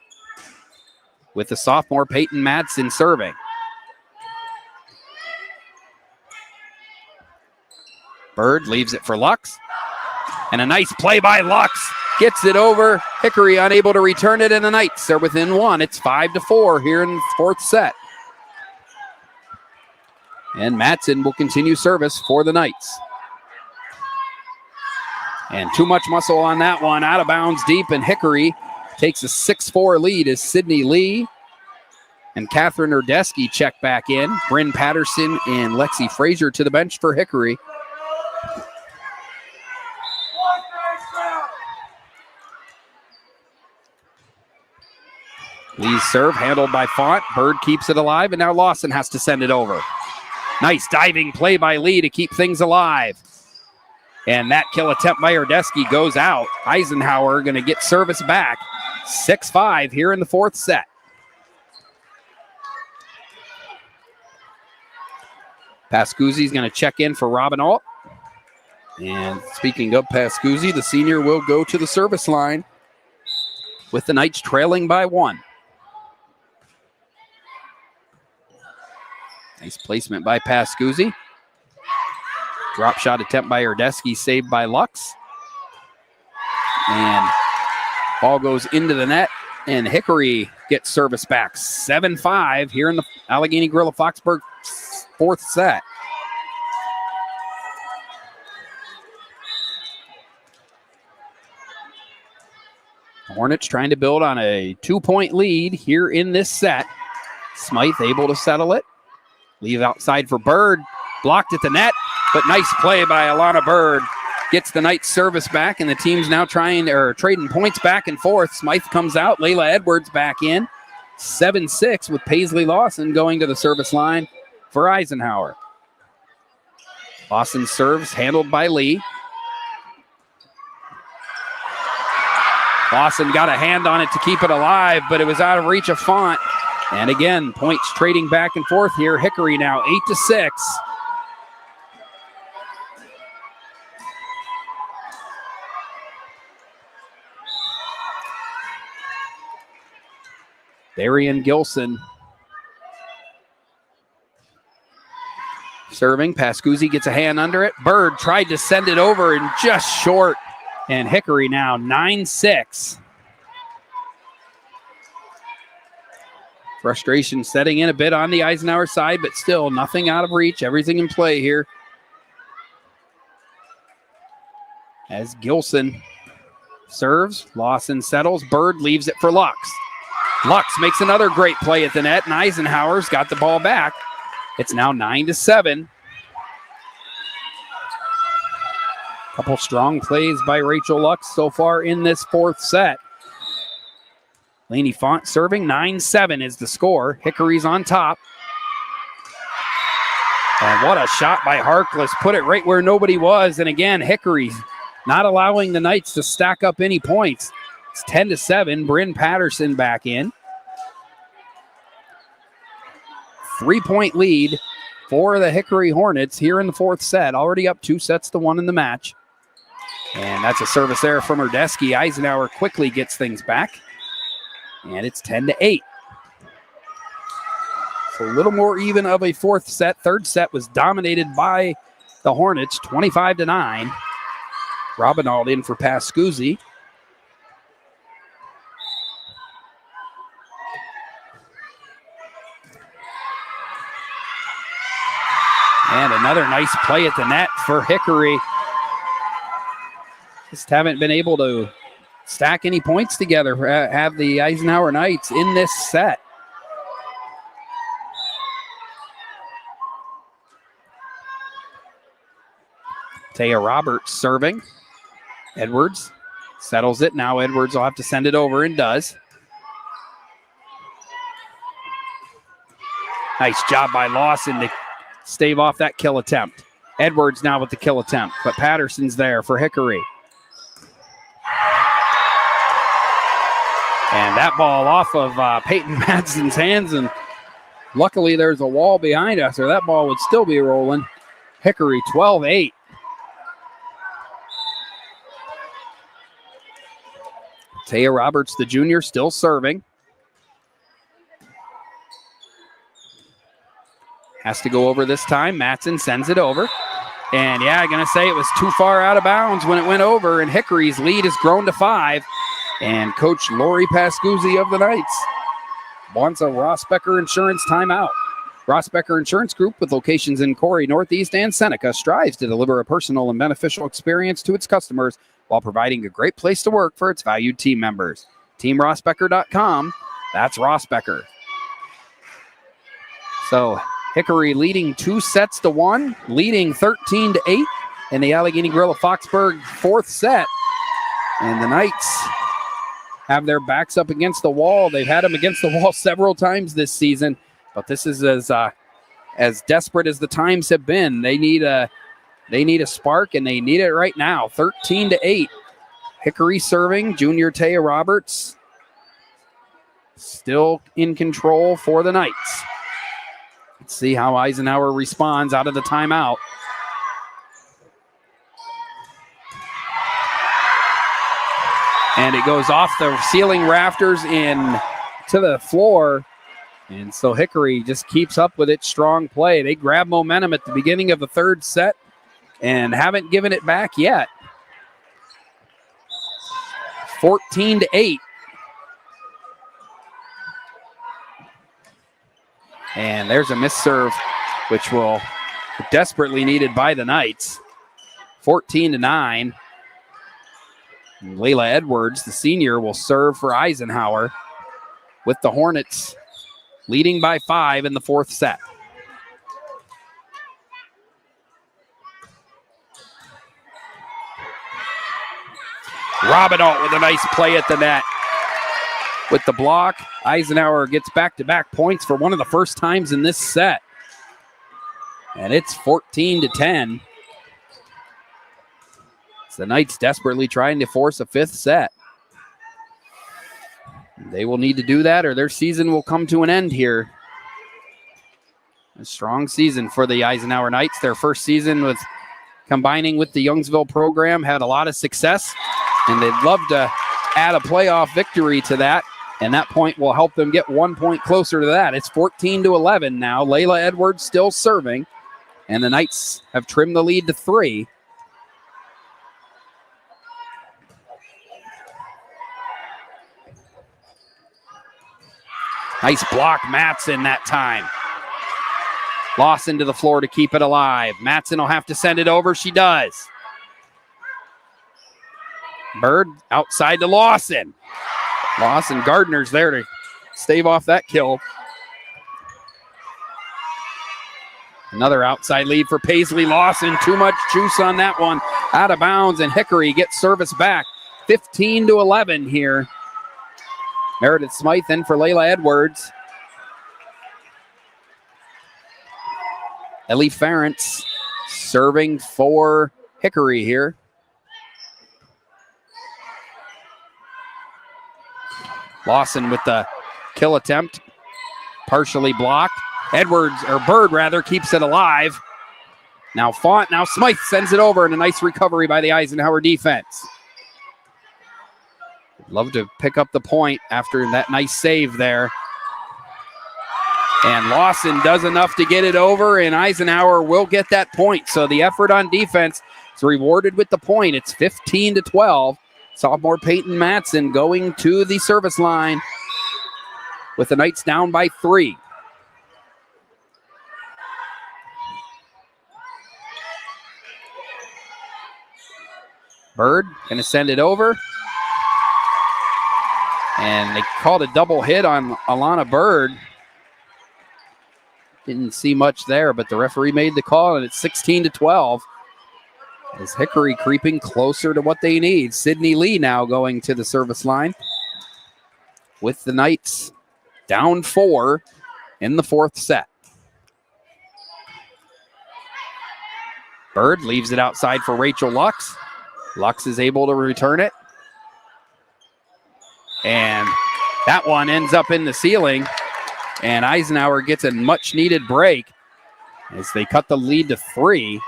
with the sophomore Peyton Madsen serving. Bird leaves it for Lux. And a nice play by Lux. Gets it over. Hickory unable to return it, and the Knights are within one. It's 5-4 here in the fourth set. And Madsen will continue service for the Knights. And too much muscle on that one. Out of bounds deep, and Hickory takes a 6-4 lead as Sydney Lee and Catherine Urdeski check back in. Bryn Patterson and Lexi Frazier to the bench for Hickory. Lee's serve handled by Font. Bird keeps it alive, and now Lawson has to send it over. Nice diving play by Lee to keep things alive. And that kill attempt by Urdeski goes out. Eisenhower going to get service back. 6-5 here in the fourth set. Pascuzzi's going to check in for Robinault. And speaking of Pascuzzi, the senior will go to the service line with the Knights trailing by 1. Nice placement by Pascuzzi. Drop shot attempt by Urdeski, saved by Lux. And ball goes into the net, and Hickory gets service back. 7-5 here in the Allegheny Gorilla Foxburg fourth set. Hornets trying to build on a 2-point lead here in this set. Smythe able to settle it. Leave outside for Bird. Blocked at the net, but nice play by Alana Bird. Gets the Knights service back, and the team's now trading points back and forth. Smythe comes out. Layla Edwards back in. 7-6 with Paisley Lawson going to the service line for Eisenhower. Lawson serves handled by Lee. Lawson got a hand on it to keep it alive, but it was out of reach of Font. And again, points trading back and forth here. Hickory now 8-6. Darian Gilson serving. Pascuzzi gets a hand under it. Bird tried to send it over and just short. And Hickory now 9-6. Frustration setting in a bit on the Eisenhower side, but still nothing out of reach. Everything in play here. As Gilson serves, Lawson settles. Bird leaves it for Lux. Lux makes another great play at the net, and Eisenhower's got the ball back. It's now 9-7. Couple strong plays by Rachel Lux so far in this fourth set. Lainey Font serving. 9-7 is the score. Hickory's on top. And what a shot by Harkless. Put it right where nobody was. And again, Hickory not allowing the Knights to stack up any points. It's 10-7. Bryn Patterson back in. 3-point lead for the Hickory Hornets here in the fourth set. Already up 2-1 in the match. And that's a service error from Urdeski. Eisenhower quickly gets things back. And it's 10-8. So a little more even of a fourth set. Third set was dominated by the Hornets, 25-9. Robinault in for Pascuzzi. And another nice play at the net for Hickory. Just haven't been able to stack any points together, have the Eisenhower Knights in this set. Taya Roberts serving. Edwards settles it. Now Edwards will have to send it over and does. Nice job by Lawson to stave off that kill attempt. Edwards now with the kill attempt, but Patterson's there for Hickory. And that ball off of Peyton Madsen's hands, and luckily there's a wall behind us, or that ball would still be rolling. Hickory 12-8. Taya Roberts, the junior, still serving. Has to go over this time. Matson sends it over. And yeah, I'm going to say it was too far out of bounds when it went over, and Hickory's lead has grown to 5. And Coach Lori Pascuzzi of the Knights wants a Ross Becker Insurance timeout. Ross Becker Insurance Group, with locations in Corey, Northeast, and Seneca, strives to deliver a personal and beneficial experience to its customers while providing a great place to work for its valued team members. TeamRossBecker.com. That's Ross Becker. So Hickory leading 2-1, leading 13-8 in the Allegheny Grill of Foxburg fourth set. And the Knights have their backs up against the wall. They've had them against the wall several times this season, but this is as desperate as the times have been. They need a spark, and they need it right now. 13-8. Hickory serving. Junior Taya Roberts still in control for the Knights. Let's see how Eisenhower responds out of the timeout. And it goes off the ceiling rafters in to the floor. And so Hickory just keeps up with its strong play. They grab momentum at the beginning of the third set and haven't given it back yet. 14-8. And there's a missed serve, which will be desperately needed by the Knights. 14-9. Layla Edwards, the senior, will serve for Eisenhower, with the Hornets leading by 5 in the fourth set. Robinot with a nice play at the net. With the block, Eisenhower gets back-to-back points for one of the first times in this set. And it's 14-10. The Knights desperately trying to force a fifth set. They will need to do that, or their season will come to an end here. A strong season for the Eisenhower Knights. Their first season with combining with the Youngsville program had a lot of success, and they'd love to add a playoff victory to that, and that point will help them get 1 point closer to that. It's 14-11 now. Layla Edwards still serving, and the Knights have trimmed the lead to 3. Nice block, Matson, that time. Lawson to the floor to keep it alive. Matson will have to send it over. She does. Bird outside to Lawson. Lawson, Gardner's there to stave off that kill. Another outside lead for Paisley Lawson. Too much juice on that one. Out of bounds, and Hickory gets service back. 15-11 here. Meredith Smythe in for Layla Edwards. Ellie Ferentz serving for Hickory here. Lawson with the kill attempt. Partially blocked. Bird rather, keeps it alive. Now Font, now Smythe sends it over, and a nice recovery by the Eisenhower defense. Love to pick up the point after that nice save there. And Lawson does enough to get it over, and Eisenhower will get that point. So the effort on defense is rewarded with the point. It's 15-12. Sophomore Peyton Matson going to the service line with the Knights down by 3. Bird going to send it over. And they called a double hit on Alana Bird. Didn't see much there, but the referee made the call, and it's 16-12. As Hickory creeping closer to what they need. Sydney Lee now going to the service line with the Knights down 4 in the fourth set. Bird leaves it outside for Rachel Lux. Lux is able to return it. And that one ends up in the ceiling. And Eisenhower gets a much-needed break as they cut the lead to 3.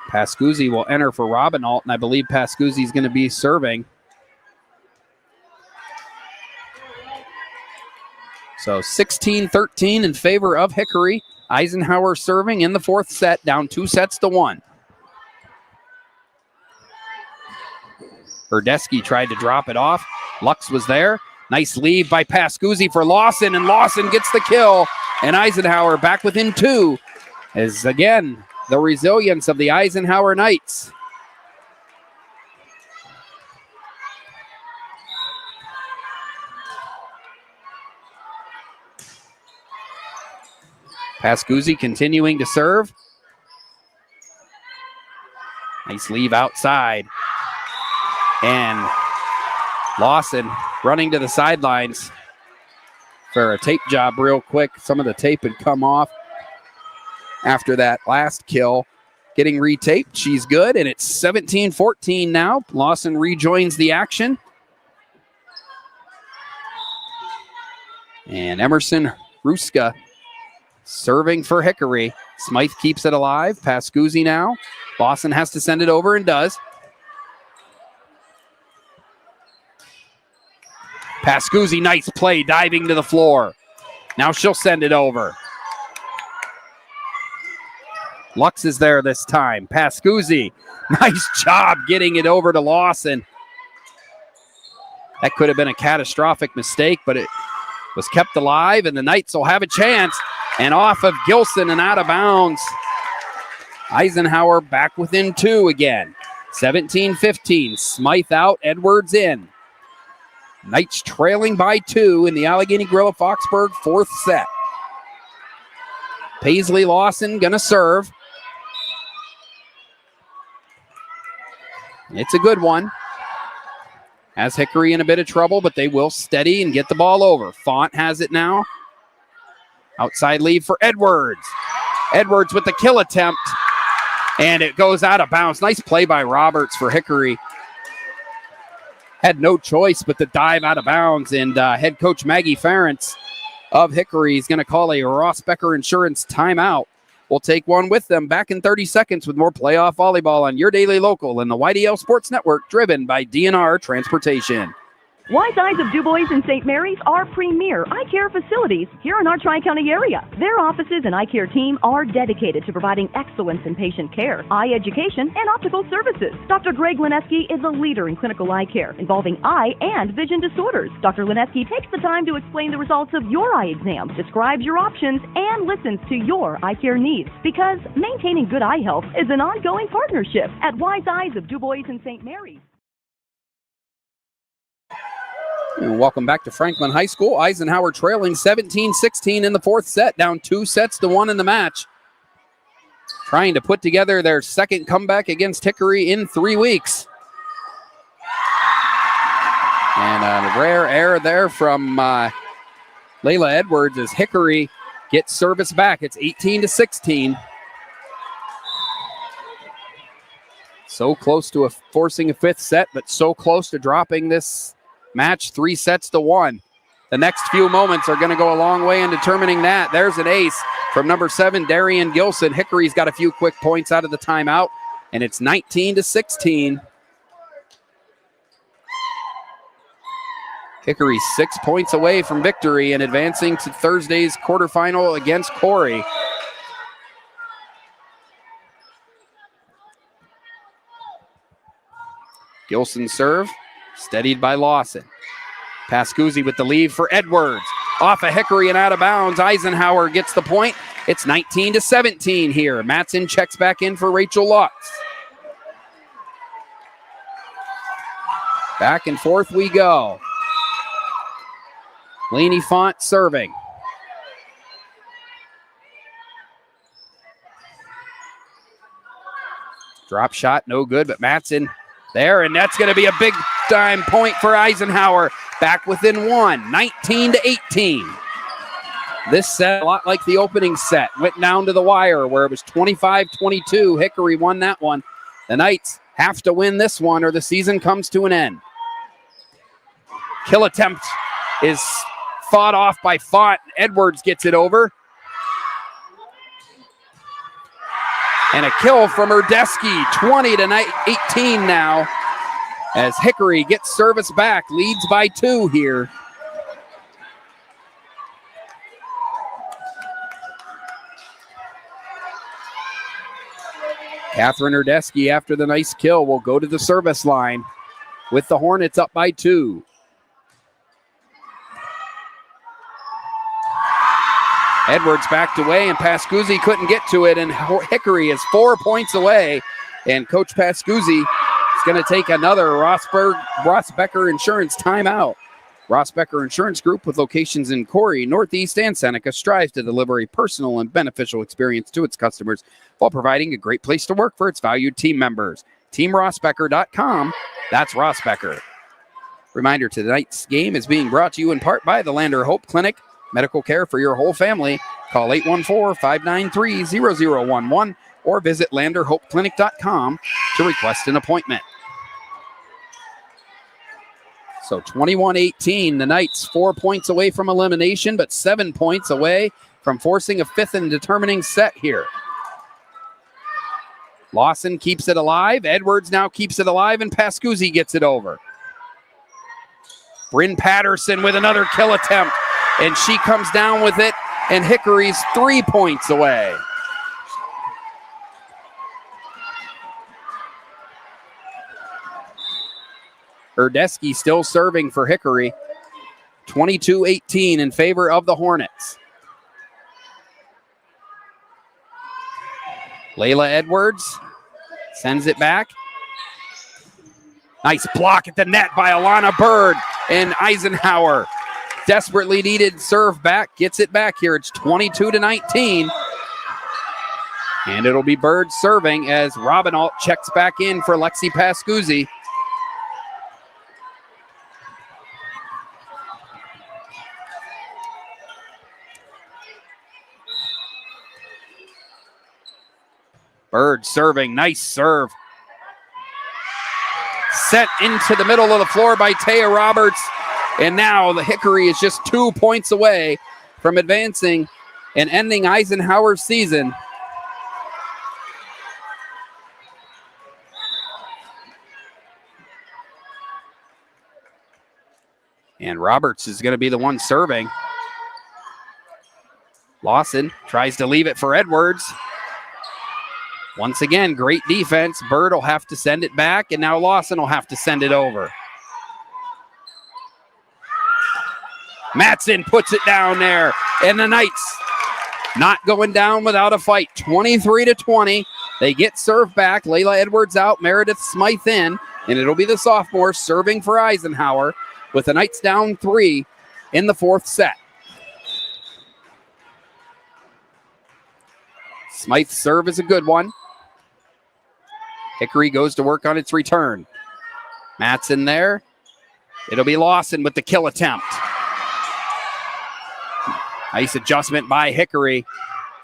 Pascuzzi will enter for Robinalt, and I believe Pascuzzi is going to be serving. So 16-13 in favor of Hickory. Eisenhower serving in the fourth set, down 2-1. Berdesky tried to drop it off. Lux was there. Nice lead by Pascuzzi for Lawson, and Lawson gets the kill. And Eisenhower back within 2. As again, the resilience of the Eisenhower Knights. Pascuzzi continuing to serve. Nice leave outside. And Lawson running to the sidelines for a tape job real quick. Some of the tape had come off after that last kill. Getting retaped. She's good, and it's 17-14 now. Lawson rejoins the action. And Emerson Ruska serving for Hickory. Smythe keeps it alive. Pascuzzi now. Lawson has to send it over and does. Pascuzzi, nice play, diving to the floor. Now she'll send it over. Lux is there this time. Pascuzzi, nice job getting it over to Lawson. That could have been a catastrophic mistake, but it was kept alive, and the Knights will have a chance. And off of Gilson and out of bounds. Eisenhower back within 2 again. 17-15. Smythe out, Edwards in. Knights trailing by 2 in the Allegheny Gorilla Foxburg fourth set. Paisley Lawson gonna serve. It's a good one. Has Hickory in a bit of trouble, but they will steady and get the ball over. Font has it now. Outside lead for Edwards. Edwards with the kill attempt. And it goes out of bounds. Nice play by Roberts for Hickory. Had no choice but to dive out of bounds. And head coach Maggie Ferentz of Hickory is going to call a Ross Becker Insurance timeout. We'll take one with them back in 30 seconds with more playoff volleyball on your daily local and the YDL Sports Network, driven by DNR Transportation. Wise Eyes of DuBois and St. Mary's are premier eye care facilities here in our Tri-County area. Their offices and eye care team are dedicated to providing excellence in patient care, eye education, and optical services. Dr. Greg Lineski is a leader in clinical eye care involving eye and vision disorders. Dr. Lineski takes the time to explain the results of your eye exam, describes your options, and listens to your eye care needs, because maintaining good eye health is an ongoing partnership at Wise Eyes of DuBois and St. Mary's. And welcome back to Franklin High School. Eisenhower trailing 17-16 in the fourth set, down 2-1 in the match. Trying to put together their second comeback against Hickory in 3 weeks. And a rare error there from Layla Edwards as Hickory gets service back. It's 18-16. So close to forcing a fifth set, but so close to dropping this match 3-1. The next few moments are going to go a long way in determining that. There's an ace from number 7, Darian Gilson. Hickory's got a few quick points out of the timeout, and it's 19-16. Hickory 6 points away from victory and advancing to Thursday's quarterfinal against Corey. Gilson serve. Steadied by Lawson. Pascuzzi with the lead for Edwards. Off of Hickory and out of bounds. Eisenhower gets the point. It's 19-17 here. Matson checks back in for Rachel Lux. Back and forth we go. Laney Font serving. Drop shot, no good, but Matson there, and that's going to be a big time point for Eisenhower. Back within one, 19-18. This set, a lot like the opening set, went down to the wire where it was 25-22. Hickory won that one. The Knights have to win this one or the season comes to an end. Kill attempt is fought off by Font. Edwards gets it over. And a kill from Erdesky, 20-18 now, as Hickory gets service back, leads by 2 here. Catherine Erdesky, after the nice kill, will go to the service line with the Hornets up by 2. Edwards backed away, and Pascuzzi couldn't get to it, and Hickory is 4 points away, and Coach Pascuzzi is going to take another Ross-Becker Insurance timeout. Ross-Becker Insurance Group, with locations in Corey, Northeast, and Seneca, strives to deliver a personal and beneficial experience to its customers while providing a great place to work for its valued team members. TeamRossBecker.com. That's Ross-Becker. Reminder, tonight's game is being brought to you in part by the Lander Hope Clinic. Medical care for your whole family. Call 814-593-0011 or visit landerhopeclinic.com to request an appointment. So 21-18, the Knights 4 points away from elimination, but 7 points away from forcing a fifth and determining set here. Lawson keeps it alive. Edwards now keeps it alive, and Pascuzzi gets it over. Bryn Patterson with another kill attempt, and she comes down with it, and Hickory's 3 points away. Erdesky still serving for Hickory. 22-18 in favor of the Hornets. Layla Edwards sends it back. Nice block at the net by Alana Bird, and Eisenhower desperately needed serve back, gets it back here. It's 22-19. And it'll be Bird serving as Robinalt checks back in for Lexi Pascuzzi. Bird serving, nice serve. Set into the middle of the floor by Taya Roberts. And now the Hickory is just 2 points away from advancing and ending Eisenhower's season. And Roberts is going to be the one serving. Lawson tries to leave it for Edwards. Once again, great defense. Bird will have to send it back, and now Lawson will have to send it over. Matson puts it down there, and the Knights not going down without a fight. 23-20. They get served back. Layla Edwards out, Meredith Smythe in, and it'll be the sophomore serving for Eisenhower with the Knights down 3 in the fourth set. Smythe's serve is a good one. Hickory goes to work on its return. Matson there. It'll be Lawson with the kill attempt. Nice adjustment by Hickory.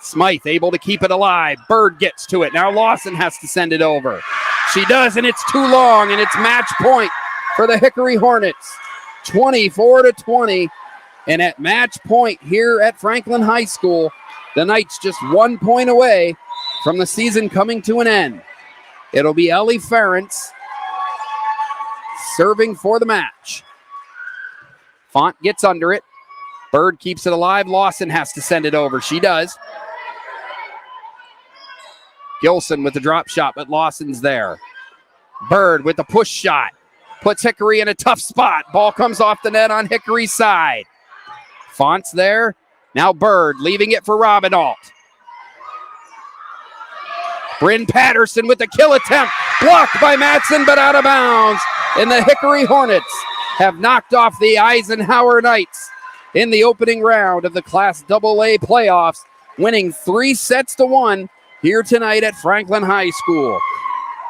Smythe able to keep it alive. Bird gets to it. Now Lawson has to send it over. She does, and it's too long, and it's match point for the Hickory Hornets. 24-20. And at match point here at Franklin High School, the Knights just 1 point away from the season coming to an end. It'll be Ellie Ferentz serving for the match. Font gets under it. Bird keeps it alive. Lawson has to send it over. She does. Gilson with the drop shot, but Lawson's there. Bird with the push shot. Puts Hickory in a tough spot. Ball comes off the net on Hickory's side. Font's there. Now Bird leaving it for Robinalt. Bryn Patterson with the kill attempt. Blocked by Matson, but out of bounds. And the Hickory Hornets have knocked off the Eisenhower Knights in the opening round of the Class AA playoffs, winning 3-1 here tonight at Franklin High School.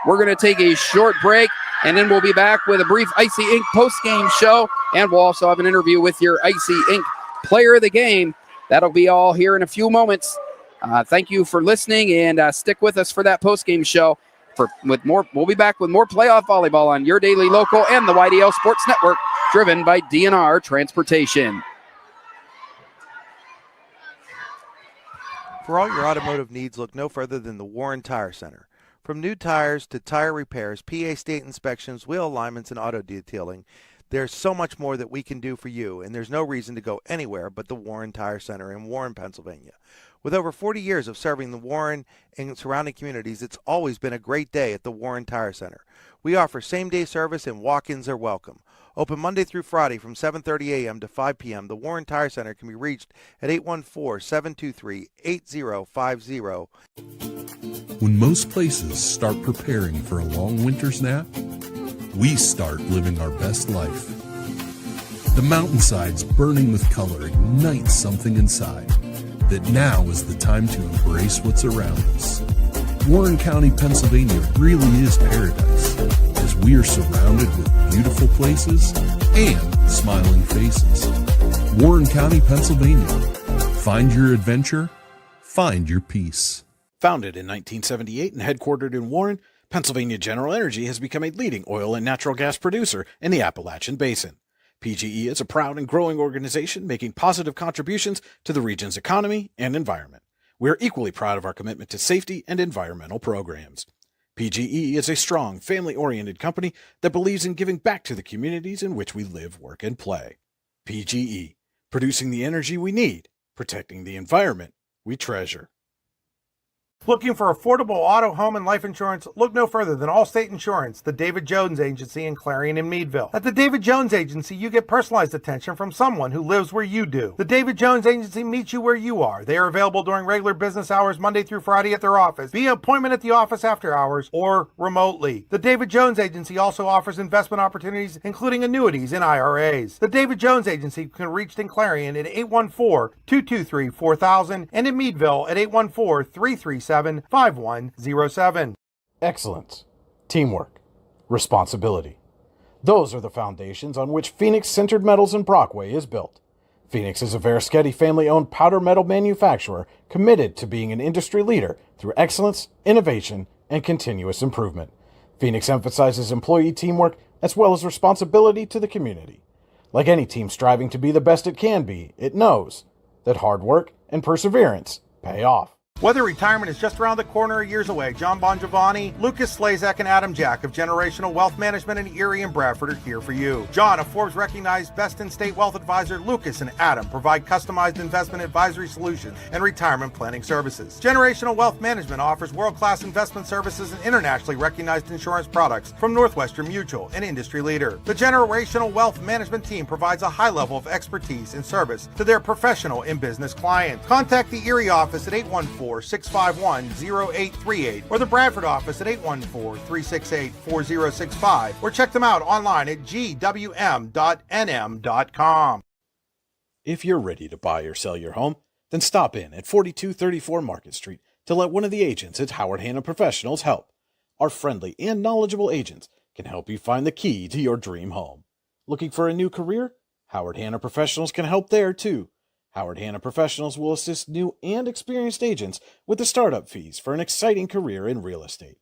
We're going to take a short break, and then we'll be back with a brief Icy Inc. post-game show, and we'll also have an interview with your Icy Inc. player of the game. That'll be all here in a few moments. Thank you for listening, and stick with us for that post-game show. With more, we'll be back with more playoff volleyball on your daily local and the YDL Sports Network, driven by DNR Transportation. For all your automotive needs, look no further than the Warren Tire Center. From new tires to tire repairs, PA state inspections, wheel alignments, and auto detailing, there's so much more that we can do for you, and there's no reason to go anywhere but the Warren Tire Center in Warren, Pennsylvania. With over 40 years of serving the Warren and surrounding communities, it's always been a great day at the Warren Tire Center. We offer same-day service and walk-ins are welcome. Open Monday through Friday from 7:30 a.m. to 5 p.m., the Warren Tire Center can be reached at 814-723-8050. When most places start preparing for a long winter's nap, we start living our best life. The mountainsides burning with color ignite something inside. That now is the time to embrace what's around us. Warren County, Pennsylvania really is paradise, as we are surrounded with beautiful places and smiling faces. Warren County, Pennsylvania. Find your adventure, find your peace. Founded in 1978 and headquartered in Warren, Pennsylvania General Energy has become a leading oil and natural gas producer in the Appalachian Basin. PGE is a proud and growing organization making positive contributions to the region's economy and environment. We are equally proud of our commitment to safety and environmental programs. PGE is a strong, family-oriented company that believes in giving back to the communities in which we live, work, and play. PGE, producing the energy we need, protecting the environment we treasure. Looking for affordable auto, home, and life insurance? Look no further than Allstate Insurance, the David Jones Agency in Clarion and Meadville. At the David Jones Agency, you get personalized attention from someone who lives where you do. The David Jones Agency meets you where you are. They are available during regular business hours Monday through Friday at their office, via appointment at the office after hours, or remotely. The David Jones Agency also offers investment opportunities, including annuities and IRAs. The David Jones Agency can be reached in Clarion at 814-223-4000 and in Meadville at 814-337-5107. Excellence, teamwork, responsibility. Those are the foundations on which Phoenix Sintered Metals in Brockway is built. Phoenix is a Verischetti family-owned powder metal manufacturer committed to being an industry leader through excellence, innovation, and continuous improvement. Phoenix emphasizes employee teamwork as well as responsibility to the community. Like any team striving to be the best it can be, it knows that hard work and perseverance pay off. Whether retirement is just around the corner or years away, John Bongiovanni, Lucas Slazak, and Adam Jack of Generational Wealth Management in Erie and Bradford are here for you. John, a Forbes-recognized best-in-state wealth advisor, Lucas and Adam provide customized investment advisory solutions and retirement planning services. Generational Wealth Management offers world-class investment services and internationally recognized insurance products from Northwestern Mutual, an industry leader. The Generational Wealth Management team provides a high level of expertise and service to their professional and business clients. Contact the Erie office at 814-651-0838 or the Bradford office at 814-368-4065 or check them out online at gwm.nm.com. If you're ready to buy or sell your home, then stop in at 4234 Market Street to let one of the agents at Howard Hanna Professionals help. Our friendly and knowledgeable agents can help you find the key to your dream home. Looking for a new career? Howard Hanna Professionals can help there too. Howard Hanna Professionals will assist new and experienced agents with the startup fees for an exciting career in real estate.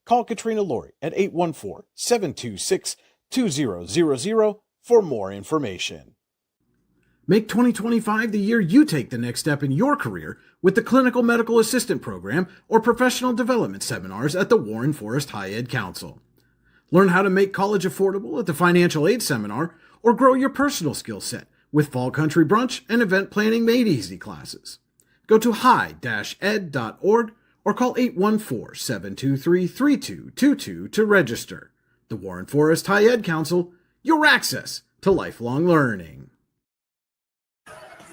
Call Katrina Laurie at 814-726-2000 for more information. Make 2025 the year you take the next step in your career with the Clinical Medical Assistant Program or Professional Development Seminars at the Warren Forest High Ed Council. Learn how to make college affordable at the Financial Aid Seminar or grow your personal skill set with Fall Country Brunch and Event Planning Made Easy classes. Go to high-ed.org or call 814-723-3222 to register. The Warren Forest High Ed Council, your access to lifelong learning.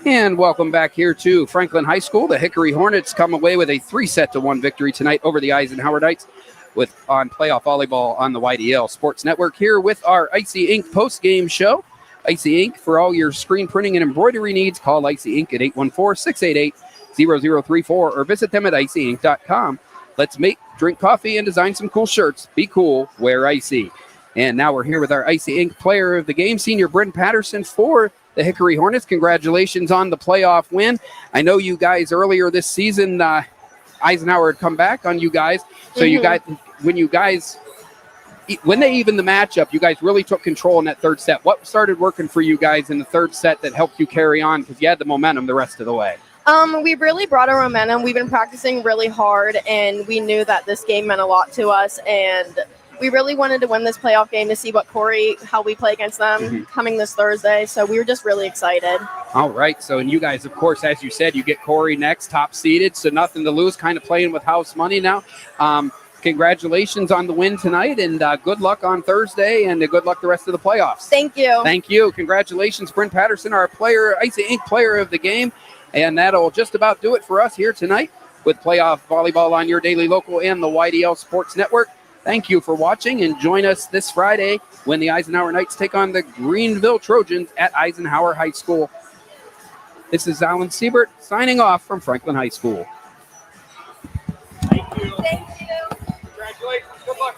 And welcome back here to Franklin High School. The Hickory Hornets come away with a 3-1 victory tonight over the Eisenhower Knights. on playoff volleyball on the YDL Sports Network, here with our Icy Ink post-game show. Icy Ink, for all your screen printing and embroidery needs, call Icy Ink at 814-688-0034 or visit them at icyink.com. Let's make, drink coffee, and design some cool shirts. Be cool, wear Icy. And now we're here with our Icy Ink player of the game, senior Bryn Patterson for the Hickory Hornets. Congratulations on the playoff win. I know you guys earlier this season, Eisenhower had come back on you guys. So you guys, when they evened the matchup, you guys really took control in that third set. What started working for you guys in the third set that helped you carry on, because you had the momentum the rest of the way? We really brought our momentum. We've been practicing really hard, and we knew that this game meant a lot to us, and we really wanted to win this playoff game to see how we play against them coming this Thursday. So we were just really excited. All right. So, and you guys, of course, as you said, you get Corey next, top seeded. So nothing to lose, kind of playing with house money now. Congratulations on the win tonight, and good luck on Thursday, and good luck the rest of the playoffs. Thank you. Thank you. Congratulations, Bryn Patterson, our player, Icy Ink player of the game. And that'll just about do it for us here tonight with playoff volleyball on your daily local and the YDL Sports Network. Thank you for watching, and join us this Friday when the Eisenhower Knights take on the Greenville Trojans at Eisenhower High School. This is Alan Siebert signing off from Franklin High School. Thank you. Congratulations. Good luck.